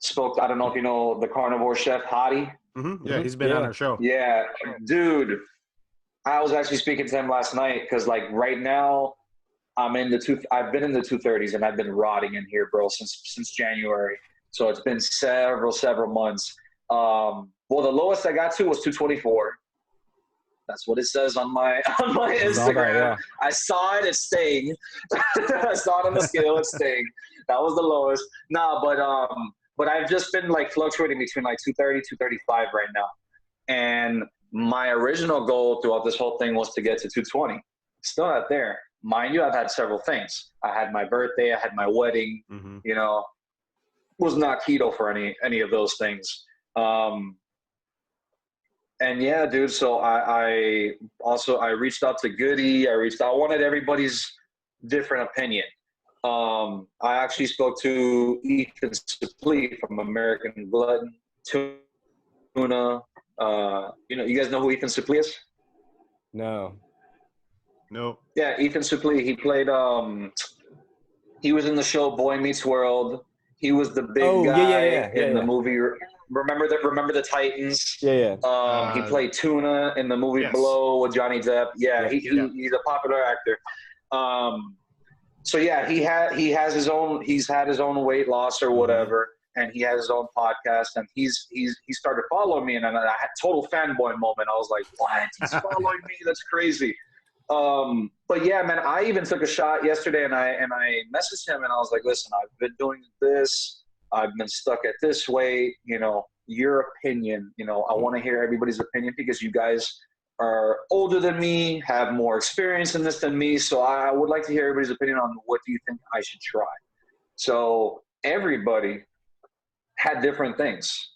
spoke. I don't know if you know the carnivore chef Hadi. Mm-hmm. Yeah, he's been on our show. Yeah, dude. I was actually speaking to him last night because, like, right now, I've been in the 230s and I've been rotting in here, bro, since January. So it's been several months. Well, the lowest I got to was 224. That's what it says on my Instagram. I saw it. It's staying. I saw it on the scale. It's staying. That was the lowest. Nah, but I've just been like fluctuating between like 230, 235 right now. And my original goal throughout this whole thing was to get to 220. Still not there. Mind you, I've had several things. I had my birthday. I had my wedding. Mm-hmm. You know, was not keto for any of those things. And yeah, dude, so I reached out to Goody. I wanted everybody's different opinion. I actually spoke to Ethan Suplee from American Blood, Tuna. You guys know who Ethan Suplee is? No. Yeah, Ethan Suplee. He played. He was in the show Boy Meets World. He was the big guy in the movie. Remember the Titans? Yeah. He played Tuna in the movie Blow with Johnny Depp. Yeah, he's a popular actor. So yeah, he's had his own weight loss or whatever, and he has his own podcast, and he started following me, and I had total fanboy moment. I was like, what? He's following me? That's crazy. But yeah, man, I even took a shot yesterday, and I messaged him, and I was like, listen, I've been doing this. I've been stuck at this weight. Your opinion. I want to hear everybody's opinion because you guys are older than me, have more experience in this than me. So I would like to hear everybody's opinion on what do you think I should try. So everybody had different things,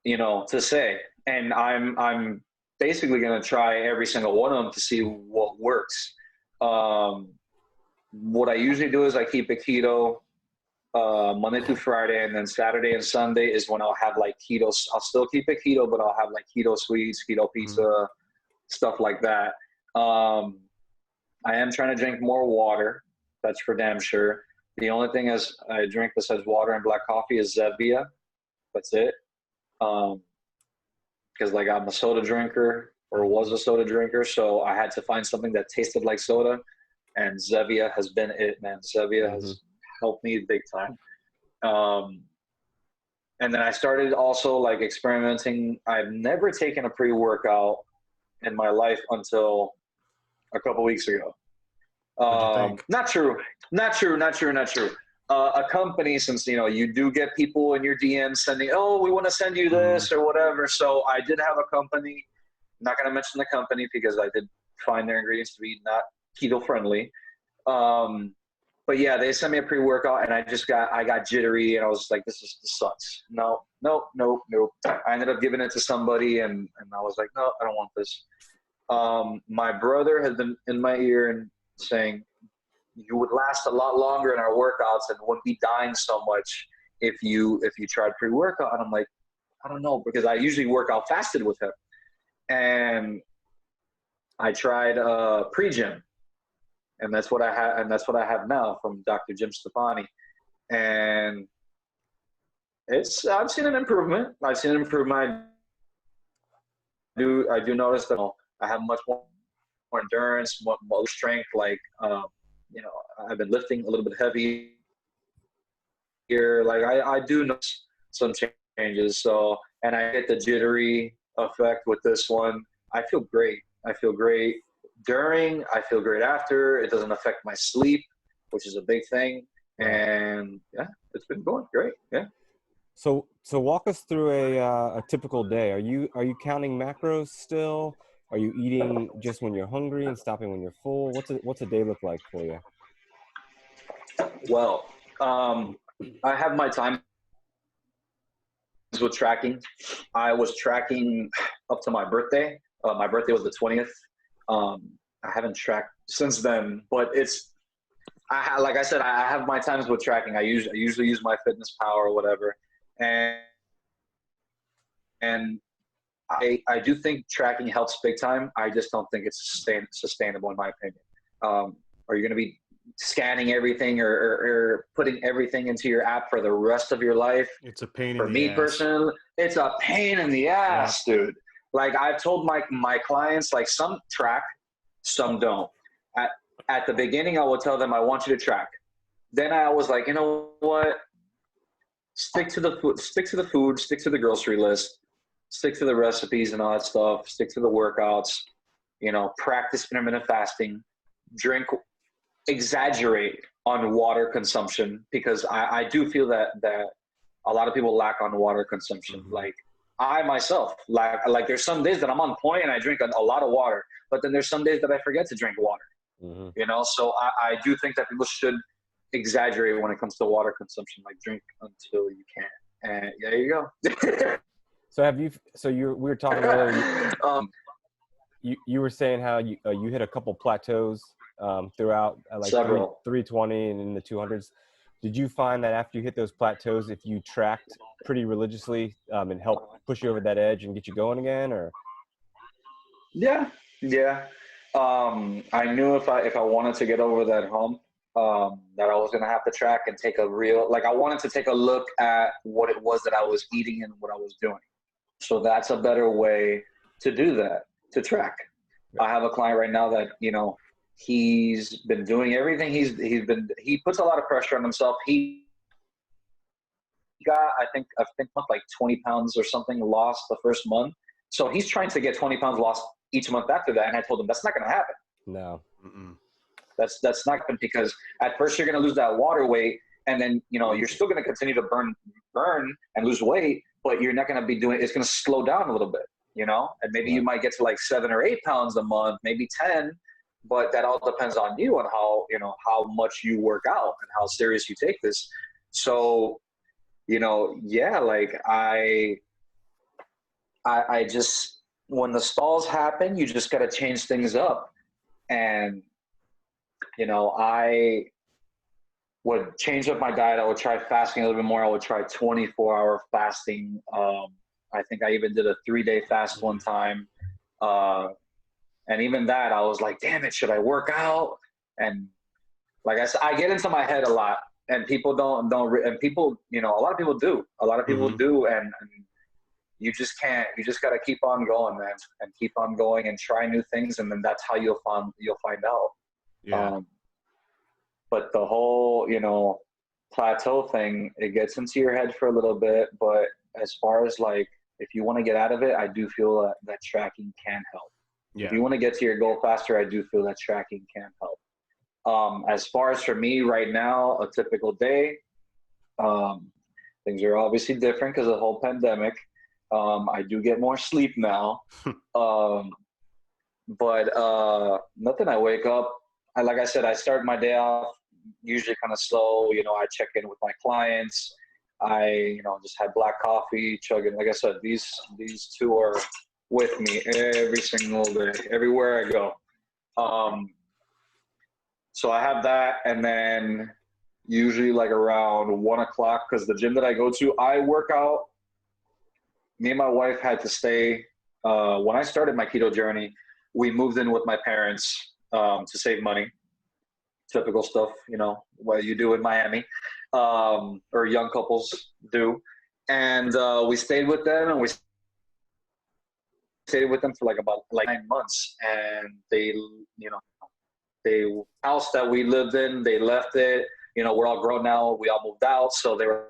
to say, and I'm basically going to try every single one of them to see what works. What I usually do is I keep it keto Monday through Friday, and then Saturday and Sunday is when I'll have like keto. I'll still keep it keto, but I'll have like keto sweets, keto pizza, stuff like that. I am trying to drink more water. That's for damn sure. The only thing is I drink besides water and black coffee is Zevia. That's it. Because like I'm a soda drinker or was a soda drinker, so I had to find something that tasted like soda, and Zevia has been it, man. Zevia has helped me big time. And then I started also like experimenting. I've never taken a pre-workout in my life until a couple weeks ago. Not true. A company, since you do get people in your DMs sending, oh, we want to send you this or whatever. So I did have a company. I'm not going to mention the company because I did find their ingredients to be not keto friendly. But yeah, they sent me a pre-workout, and I got jittery, and I was like, this sucks. No. I ended up giving it to somebody, and I was like, no, I don't want this. My brother has been in my ear and saying, you would last a lot longer in our workouts and wouldn't be dying so much if you tried pre-workout. And I'm like, I don't know, because I usually work out fasted with him. And I tried pre-gym. And that's what I have now from Dr. Jim Stefani. And I've seen an improvement. I do notice that I have much more endurance, more strength. Like, I've been lifting a little bit heavy here. Like I do notice some changes. So, and I get the jittery effect with this one. I feel great. During, I feel great after. It doesn't affect my sleep, which is a big thing. And yeah, it's been going great. Yeah. So walk us through a typical day. Are you counting macros still? Are you eating just when you're hungry and stopping when you're full? What's a day look like for you? Well, I have my time with tracking. I was tracking up to my birthday. My birthday was the 20th. I haven't tracked since then, but like I said, I have my times with tracking. I usually use my Fitness Pal or whatever, and I do think tracking helps big time. I just don't think it's sustainable in my opinion. Are you going to be scanning everything or putting everything into your app for the rest of your life. It's a pain for in the me ass. personally, it's a pain in the ass, dude. Like I've told my clients, like some track, some don't. At the beginning, I will tell them I want you to track. Then I was like, you know what? Stick to the food, stick to the grocery list, stick to the recipes and all that stuff, stick to the workouts, practice intermittent fasting, drink, exaggerate on water consumption, because I do feel that a lot of people lack on water consumption. Mm-hmm. Like I myself lack, like there's some days that I'm on point and I drink a lot of water, but then there's some days that I forget to drink water, so I do think that people should exaggerate when it comes to water consumption, like drink until you can. And there you go. We were talking earlier, you were saying how you hit a couple plateaus throughout, like several 320 and in the 200s. Did you find that after you hit those plateaus, if you tracked pretty religiously, and helped push you over that edge and get you going again, or? Yeah. I knew if I wanted to get over that hump, that I was going to have to track and take a real, like I wanted to take a look at what it was that I was eating and what I was doing. So that's a better way to do that, to track. Yeah. I have a client right now that, he's been doing everything. He puts a lot of pressure on himself. He got, I think like 20 pounds or something lost the first month. So he's trying to get 20 pounds lost each month after that. And I told him that's not going to happen. No. Mm-mm. That's not going to, because at first you're going to lose that water weight, and then you're still going to continue to burn and lose weight, but you're not going to be doing. It's going to slow down a little bit, and maybe you might get to like 7 or 8 pounds a month, maybe 10, but that all depends on you and how much you work out and how serious you take this. So, like I just, when the stalls happen, you just got to change things up. And I would change up my diet. I would try fasting a little bit more. I would try 24-hour fasting. I think I even did a 3-day fast one time. And even that, I was like, damn it, should I work out? And like I said, I get into my head a lot, and people and people, a lot of people do. A lot of people do. And you just can't, you just got to keep on going, man, and keep on going and try new things. And then that's how you'll find out. Yeah. But the whole, plateau thing, it gets into your head for a little bit. But as far as like, if you want to get out of it, I do feel that tracking can help. Yeah. If you want to get to your goal faster, I do feel that tracking can help. As far as for me right now, a typical day, things are obviously different because of the whole pandemic. I do get more sleep now. But nothing. I wake up. Like I said, I start my day off usually kind of slow. I check in with my clients. I, just had black coffee, chugging. Like I said, these two are with me every single day, everywhere I go. So I have that, and then usually like around 1 o'clock, because the gym that I go to, I work out. Me and my wife had to stay. When I started my keto journey, we moved in with my parents to save money. Typical stuff, what you do in Miami, or young couples do. And we stayed with them, and we stayed with them for like about 9 months. And they, the house that we lived in, they left it. We're all grown now. We all moved out. So they were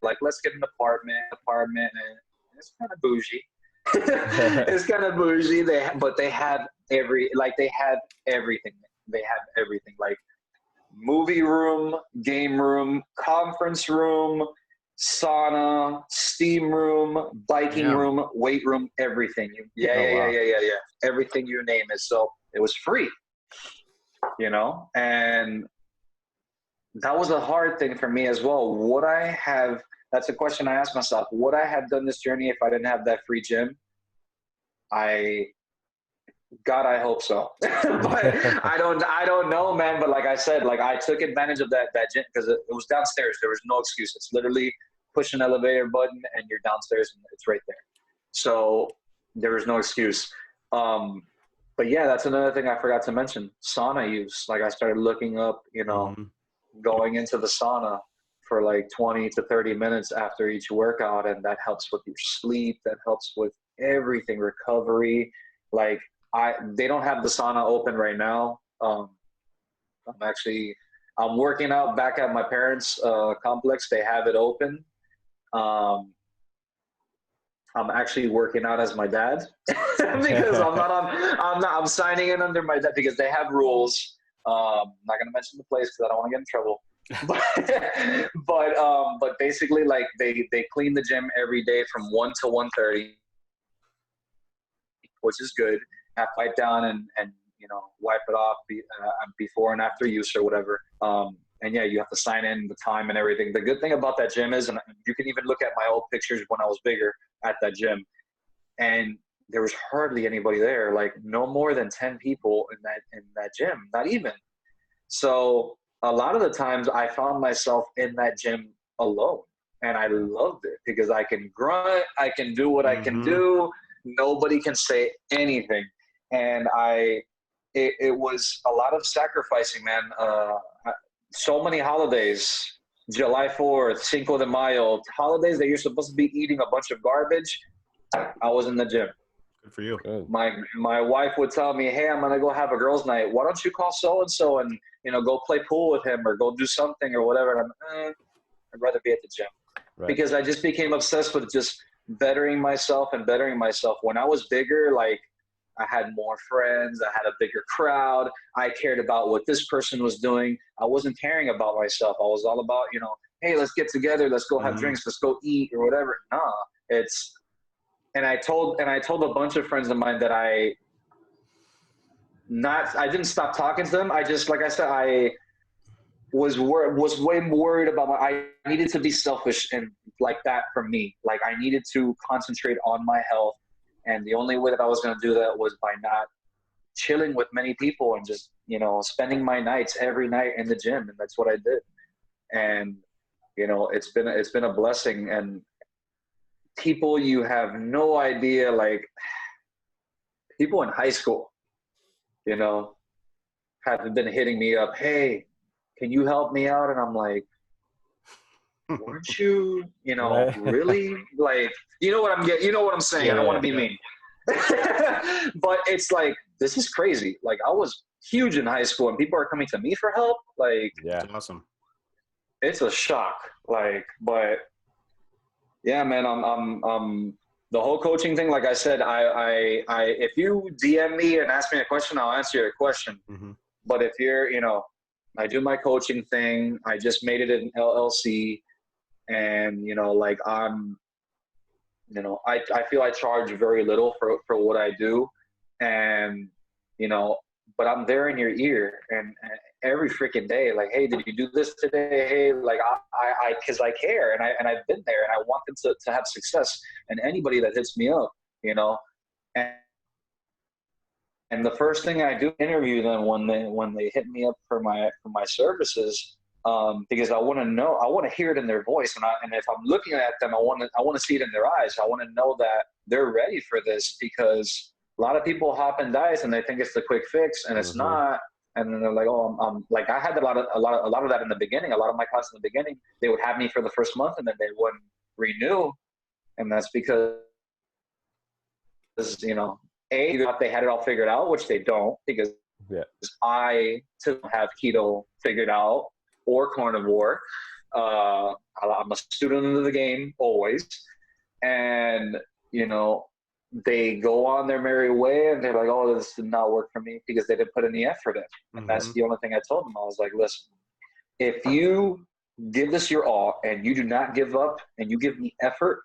like, let's get an apartment, and it's kind of bougie. It's kind of bougie. They have everything. They have everything, like movie room, game room, conference room, sauna, steam room, biking room, weight room, everything. Yeah. Everything you name it. So it was free, and that was a hard thing for me as well. That's a question I asked myself. Would I have done this journey if I didn't have that free gym? God, I hope so. But I don't know, man. But like I said, like I took advantage of that gym because it was downstairs. There was no excuse. It's literally push an elevator button and you're downstairs and it's right there. So there was no excuse. But yeah, that's another thing I forgot to mention. Sauna use. Like I started looking up, going into the sauna for like 20 to 30 minutes after each workout. And that helps with your sleep. That helps with everything, recovery. Like they don't have the sauna open right now. I'm working out back at my parents' complex. They have it open. I'm actually working out as my dad because I'm signing in under my dad because they have rules. I'm not going to mention the place because I don't want to get in trouble. But basically, like they clean the gym every day from 1 to 1:30, which is good. Have wipe down and wipe it off before and after use or whatever. And yeah, you have to sign in the time and everything. The good thing about that gym is, and you can even look at my old pictures when I was bigger at that gym, and there was hardly anybody there, like no more than 10 people in that gym, not even. So a lot of the times I found myself in that gym alone, and I loved it because I can grunt, I can do what I can do. Nobody can say anything. And it was a lot of sacrificing, man. So many holidays, July 4th, Cinco de Mayo, holidays that you're supposed to be eating a bunch of garbage. I was in the gym. Good for you. Good. My wife would tell me, hey, I'm going to go have a girls' night. Why don't you call so-and-so and, go play pool with him or go do something or whatever. And I'd rather be at the gym. Right. Because I just became obsessed with just bettering myself. When I was bigger, like, I had more friends. I had a bigger crowd. I cared about what this person was doing. I wasn't caring about myself. I was all about, hey, let's get together. Let's go have drinks. Let's go eat or whatever. Nah, and I told a bunch of friends of mine that I didn't stop talking to them. I just, like I said, I was way worried about I needed to be selfish and like that for me. Like I needed to concentrate on my health. And the only way that I was going to do that was by not chilling with many people and just, spending my nights every night in the gym. And that's what I did. And, it's been a blessing. And people, you have no idea, like people in high school, have been hitting me up. Hey, can you help me out? And I'm like, weren't you, really like, you know what I'm saying? I don't want to be mean, but it's like, this is crazy. Like I was huge in high school and people are coming to me for help. Like, yeah, that's awesome. It's a shock. Like, but yeah, man, I'm the whole coaching thing. Like I said, I if you DM me and ask me a question, I'll answer your question. But if you're, I do my coaching thing. I just made it an LLC. And, like I'm, I feel I charge very little for what I do. And, but I'm there in your ear and every freaking day, like, hey, did you do this today? Hey, like cause I care and I've been there and I want them to have success. And anybody that hits me up, and the first thing I do interview them when they hit me up for my services, because I want to hear it in their voice, and if I'm looking at them, I want to see it in their eyes. I want to know that they're ready for this, because a lot of people hop and dice and they think it's the quick fix, and it's not. And then they're like, oh, I'm like, I had a lot of that in the beginning. A lot of my clients in the beginning, they would have me for the first month and then they wouldn't renew, and that's because they thought they had it all figured out, which they don't, because I have keto figured out or carnivore. I'm a student of the game always. And, they go on their merry way and they're like, oh, this did not work for me because they didn't put any effort in. And that's the only thing I told them. I was like, listen, if you give this your all and you do not give up and you give me effort,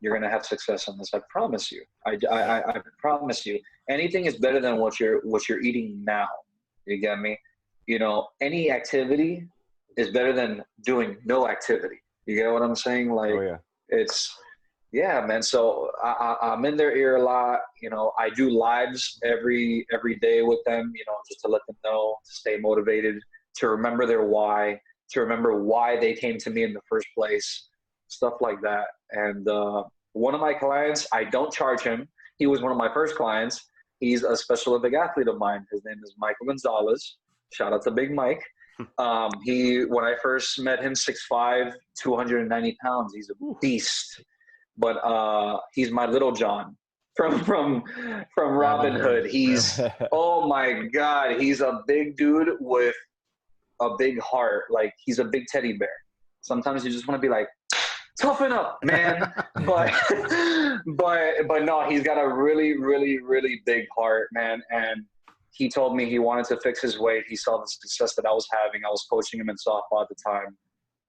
you're going to have success on this. I promise you. I promise you. Anything is better than what you're eating now. You get me? Any activity is better than doing no activity. You get what I'm saying? Like, yeah, man. So I'm in their ear a lot. I do lives every day with them, just to let them know, to stay motivated, to remember their why, to remember why they came to me in the first place, stuff like that. And one of my clients, I don't charge him. He was one of my first clients. He's a Special Olympic athlete of mine. His name is Michael Gonzalez. Shout out to Big Mike. When I first met him, 6'5", 290 pounds. He's a beast. But he's my little John from Robin Hood. He's oh my God, he's a big dude with a big heart. Like, he's a big teddy bear. Sometimes you just want to be like, toughen up, man. but no, he's got a really, really, really big heart, man. And he told me he wanted to fix his weight. He saw the success that I was having. I was coaching him in softball at the time.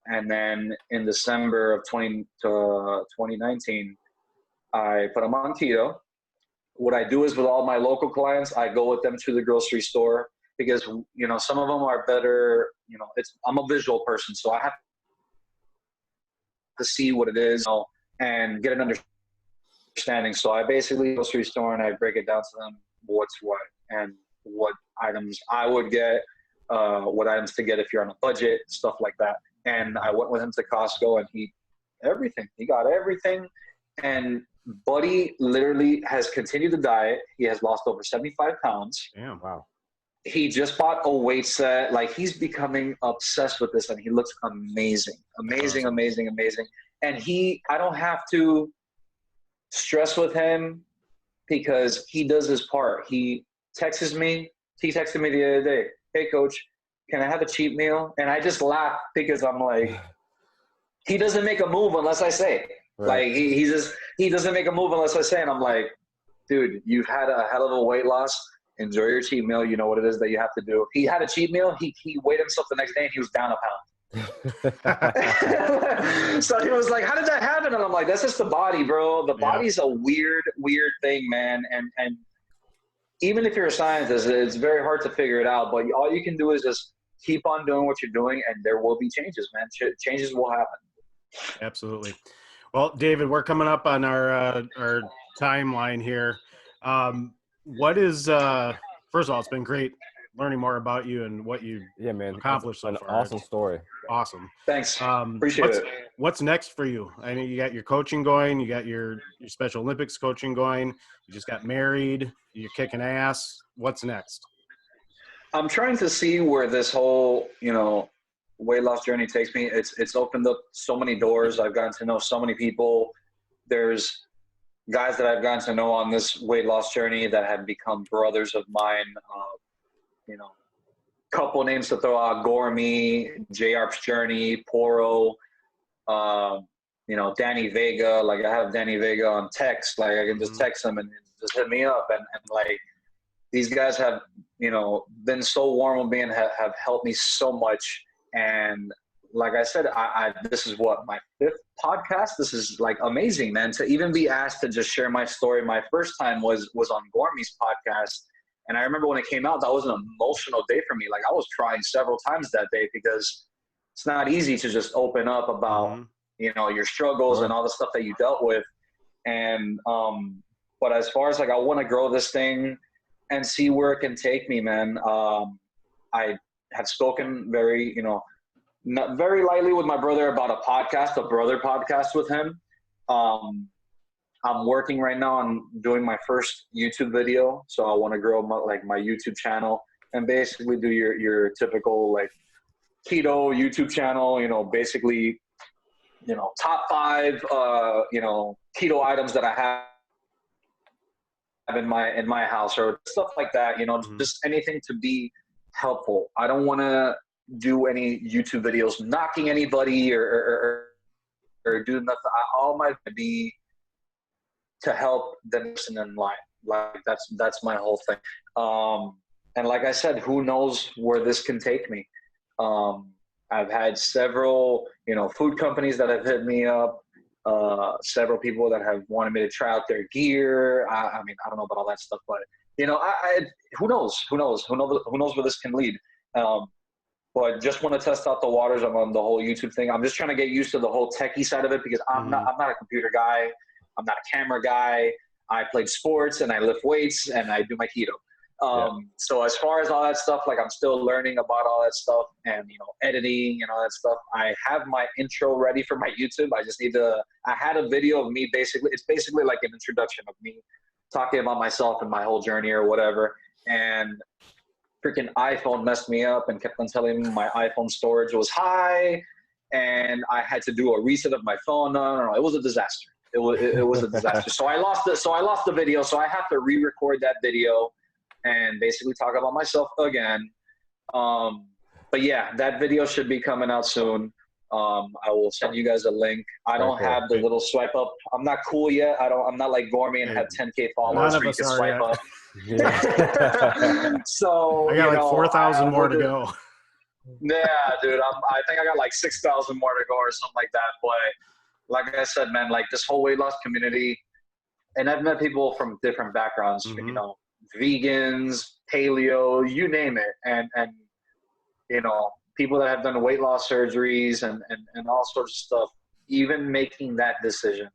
And then in December of 2019, I put him on keto. What I do is, with all my local clients, I go with them to the grocery store because, you know, some of them are better, you know, I'm a visual person, so I have to see what it is, you know, and get an understanding. So I basically go to the grocery store and I break it down to them what's what and what items I would get, what items to get if you're on a budget, stuff like that. And I went with him to Costco and he got everything. And Buddy literally has continued the diet. He has lost over 75 pounds. Damn, wow. He just bought a weight set. Like, he's becoming obsessed with this, and he looks amazing. Amazing, awesome. Amazing, amazing. And I don't have to stress with him because he does his part. He texts me. He texted me the other day, "Hey, coach, can I have a cheat meal?" And I just laugh because I'm like, he doesn't make a move unless I say. Right. Like, he doesn't make a move unless I say. And I'm like, dude, you've had a hell of a weight loss. Enjoy your cheat meal. You know what it is that you have to do. He had a cheat meal. He weighed himself the next day and he was down a pound. So he was like, how did that happen? And I'm like, that's just the body, bro. The body's a weird thing, man. And even if you're a scientist, it's very hard to figure it out. But all you can do is just keep on doing what you're doing, and there will be changes, man. Changes will happen. Absolutely. Well, David, we're coming up on our timeline here. What is first of all, it's been great learning more about you and what you accomplished so far. Awesome story. Awesome. Thanks. Appreciate it. What's next for you? I mean, you got your coaching going, you got your Special Olympics coaching going, you just got married, you're kicking ass. What's next? I'm trying to see where this whole, you know, weight loss journey takes me. It's opened up so many doors. I've gotten to know so many people. There's guys that I've gotten to know on this weight loss journey that have become brothers of mine. You know, couple names to throw out: Gormy, J-Arp's Journey, Poro, you know, Danny Vega. Like, I have Danny Vega on text. Like, I can just text him and just hit me up. And like, these guys have, you know, been so warm with me and have helped me so much. And like I said, this is what, my 5th podcast. This is like amazing, man, to even be asked to just share my story. My first time was on Gormy's podcast. And I remember when it came out, that was an emotional day for me. Like, I was crying several times that day because it's not easy to just open up about, you know, your struggles and all the stuff that you dealt with. And, but as far as like, I want to grow this thing and see where it can take me, man. I have spoken very, you know, not very lightly with my brother about a brother podcast with him. I'm working right now on doing my first YouTube video. So I want to grow my YouTube channel and basically do your typical like keto YouTube channel, you know, basically, you know, top 5, you know, keto items that I have in my house or stuff like that, you know, just anything to be helpful. I don't want to do any YouTube videos knocking anybody or do nothing. All my be to help the person in life. Like, that's my whole thing. And like I said, who knows where this can take me. I've had several, you know, food companies that have hit me up, several people that have wanted me to try out their gear. I mean, I don't know about all that stuff, but you know, who knows where this can lead. But just want to test out the waters on the whole YouTube thing. I'm just trying to get used to the whole techie side of it because I'm not a computer guy. I'm not a camera guy. I played sports and I lift weights and I do my keto. So as far as all that stuff, like, I'm still learning about all that stuff and, you know, editing and all that stuff. I have my intro ready for my YouTube. I just need to, I had a video of me it's basically like an introduction of me talking about myself and my whole journey or whatever. And freaking iPhone messed me up and kept on telling me my iPhone storage was high, and I had to do a reset of my phone. No, it was a disaster. It was a disaster. So I lost the video. So I have to re-record that video and basically talk about myself again. But yeah, that video should be coming out soon. I will send you guys a link. I don't have the little swipe up. I'm not cool yet. I'm not like Gormy and have 10K followers where you can swipe up. So I got like 4,000 more to go. Yeah, dude. I think I got like 6,000 more to go or something like that. But like I said, man, like this whole weight loss community, and I've met people from different backgrounds, you know, vegans, paleo, you name it. And you know, people that have done weight loss surgeries and all sorts of stuff, even making that decision,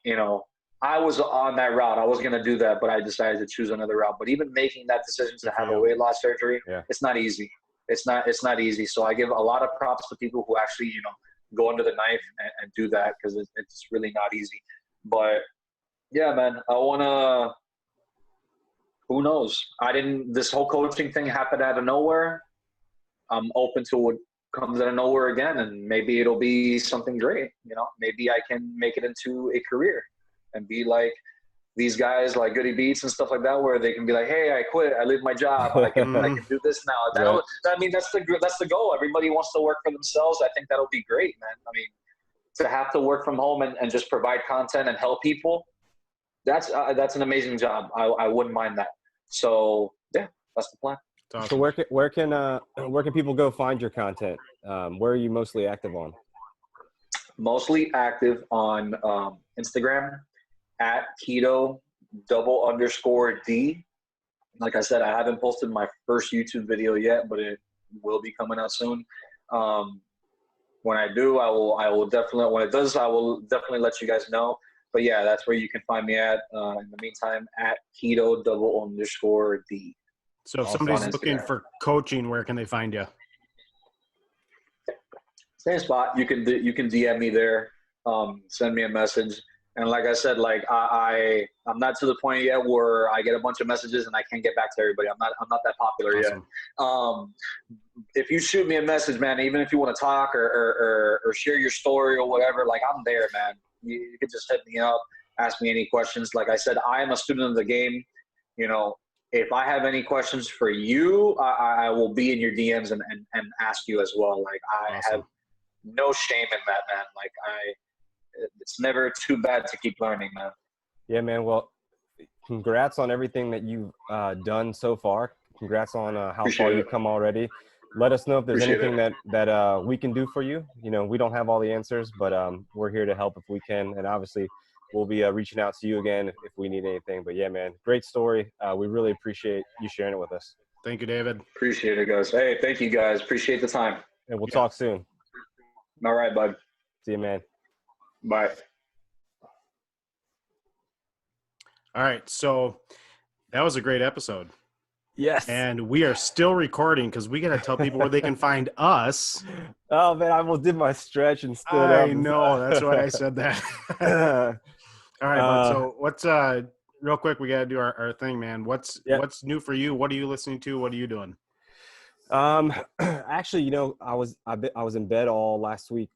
you know, I was on that route. I was going to do that, but I decided to choose another route. But even making that decision to have a weight loss surgery, it's not easy. It's not easy. So I give a lot of props to people who actually, you know, go under the knife and do that, because it's really not easy. But yeah, man, I want to, who knows? This whole coaching thing happened out of nowhere. I'm open to what comes out of nowhere again, and maybe it'll be something great. You know, maybe I can make it into a career and be like these guys like Goody Beats and stuff like that, where they can be like, hey, I quit, I leave my job, I can do this now. I mean, that's the goal. Everybody wants to work for themselves. I think that'll be great, man. I mean, to have to work from home and just provide content and help people, that's an amazing job. I wouldn't mind that. So yeah, that's the plan. Awesome. So where can people go find your content? Where are you mostly active on? Mostly active on Instagram at keto_D. Like I said, I haven't posted my first YouTube video yet, but it will be coming out soon. When I do, I will definitely, when it does, I will definitely let you guys know. But yeah, that's where you can find me at. In the meantime, at keto_D. So if somebody's looking for coaching, where can they find you? Same spot. You can DM me there. Send me a message. And like I said, like I'm not to the point yet where I get a bunch of messages and I can't get back to everybody. I'm not that popular yet. If you shoot me a message, man, even if you want to talk or share your story or whatever, like I'm there, man. You can just hit me up, ask me any questions. Like I said, I am a student of the game. You know, if I have any questions for you, I will be in your DMs and ask you as well. Like I have no shame in that, man. Like it's never too bad to keep learning, man. Yeah, man. Well, congrats on everything that you've done so far. Congrats on how far you've come already. Let us know if there's anything that we can do for you. You know, we don't have all the answers, but we're here to help if we can. And obviously, we'll be reaching out to you again if we need anything. But yeah, man, great story. We really appreciate you sharing it with us. Thank you, David. Appreciate it, guys. Hey, thank you, guys. Appreciate the time. And we'll talk soon. All right, bud. See you, man. Bye. All right. So that was a great episode. Yes. And we are still recording because we got to tell people where they can find us. Oh, man, I almost did my stretch and stood up. I know. That's why I said that. All right, bud. So what's real quick, we got to do our thing, man. What's new for you? What are you listening to? What are you doing? Actually, you know, I was in bed all last week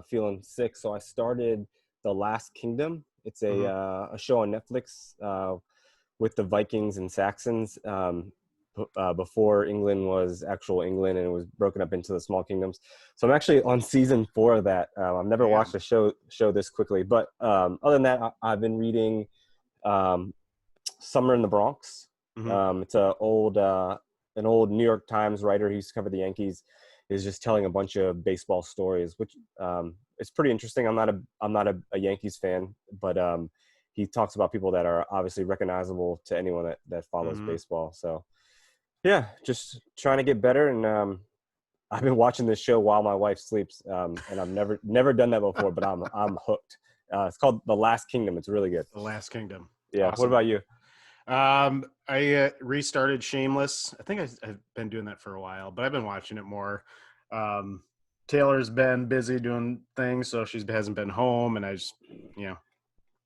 feeling sick, so I started The Last Kingdom. It's a show on Netflix with the Vikings and Saxons before England was actual England and it was broken up into the small kingdoms. So I'm actually on season 4 of that. I've never watched a show this quickly, but other than that, I've been reading Summer in the Bronx. It's an old New York Times writer who used to cover the Yankees, is just telling a bunch of baseball stories, which it's pretty interesting. I'm not a Yankees fan, but he talks about people that are obviously recognizable to anyone that follows baseball. So yeah, just trying to get better. And I've been watching this show while my wife sleeps, and I've never done that before, but I'm hooked. It's called The Last Kingdom. It's really good. The Last Kingdom. Yeah. Awesome. What about you? I restarted Shameless. I think I've been doing that for a while, but I've been watching it more. Taylor's been busy doing things, so she hasn't been home, and I just,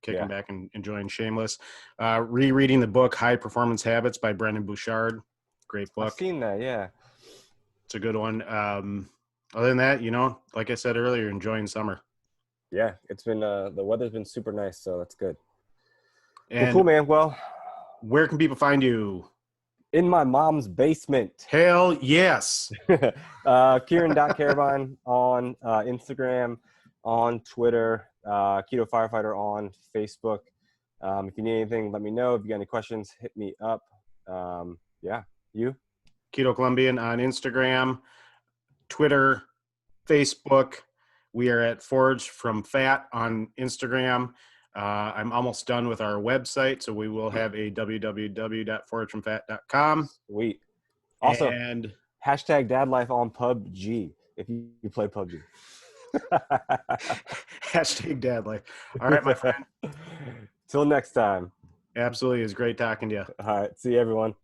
kicking back and enjoying Shameless. Rereading the book High Performance Habits by Brendan Bouchard. Great book. I've seen that. Yeah. It's a good one. Other than that, like I said earlier, enjoying summer. Yeah, it's been the weather's been super nice, so that's good. And cool, man. Well, where can people find you? In my mom's basement. Hell yes. Kieran.Carabine on Instagram, on Twitter, Keto Firefighter on Facebook. If you need anything, let me know. If you got any questions, hit me up. You? Keto Colombian on Instagram, Twitter, Facebook. We are at Forage from Fat on Instagram. I'm almost done with our website, so we will have a www.foragefromfat.com. Sweet. Also, and hashtag dad life on PUBG if you play PUBG. Hashtag dad life. All right, my friend. Till next time. Absolutely. It was great talking to you. All right. See you, everyone.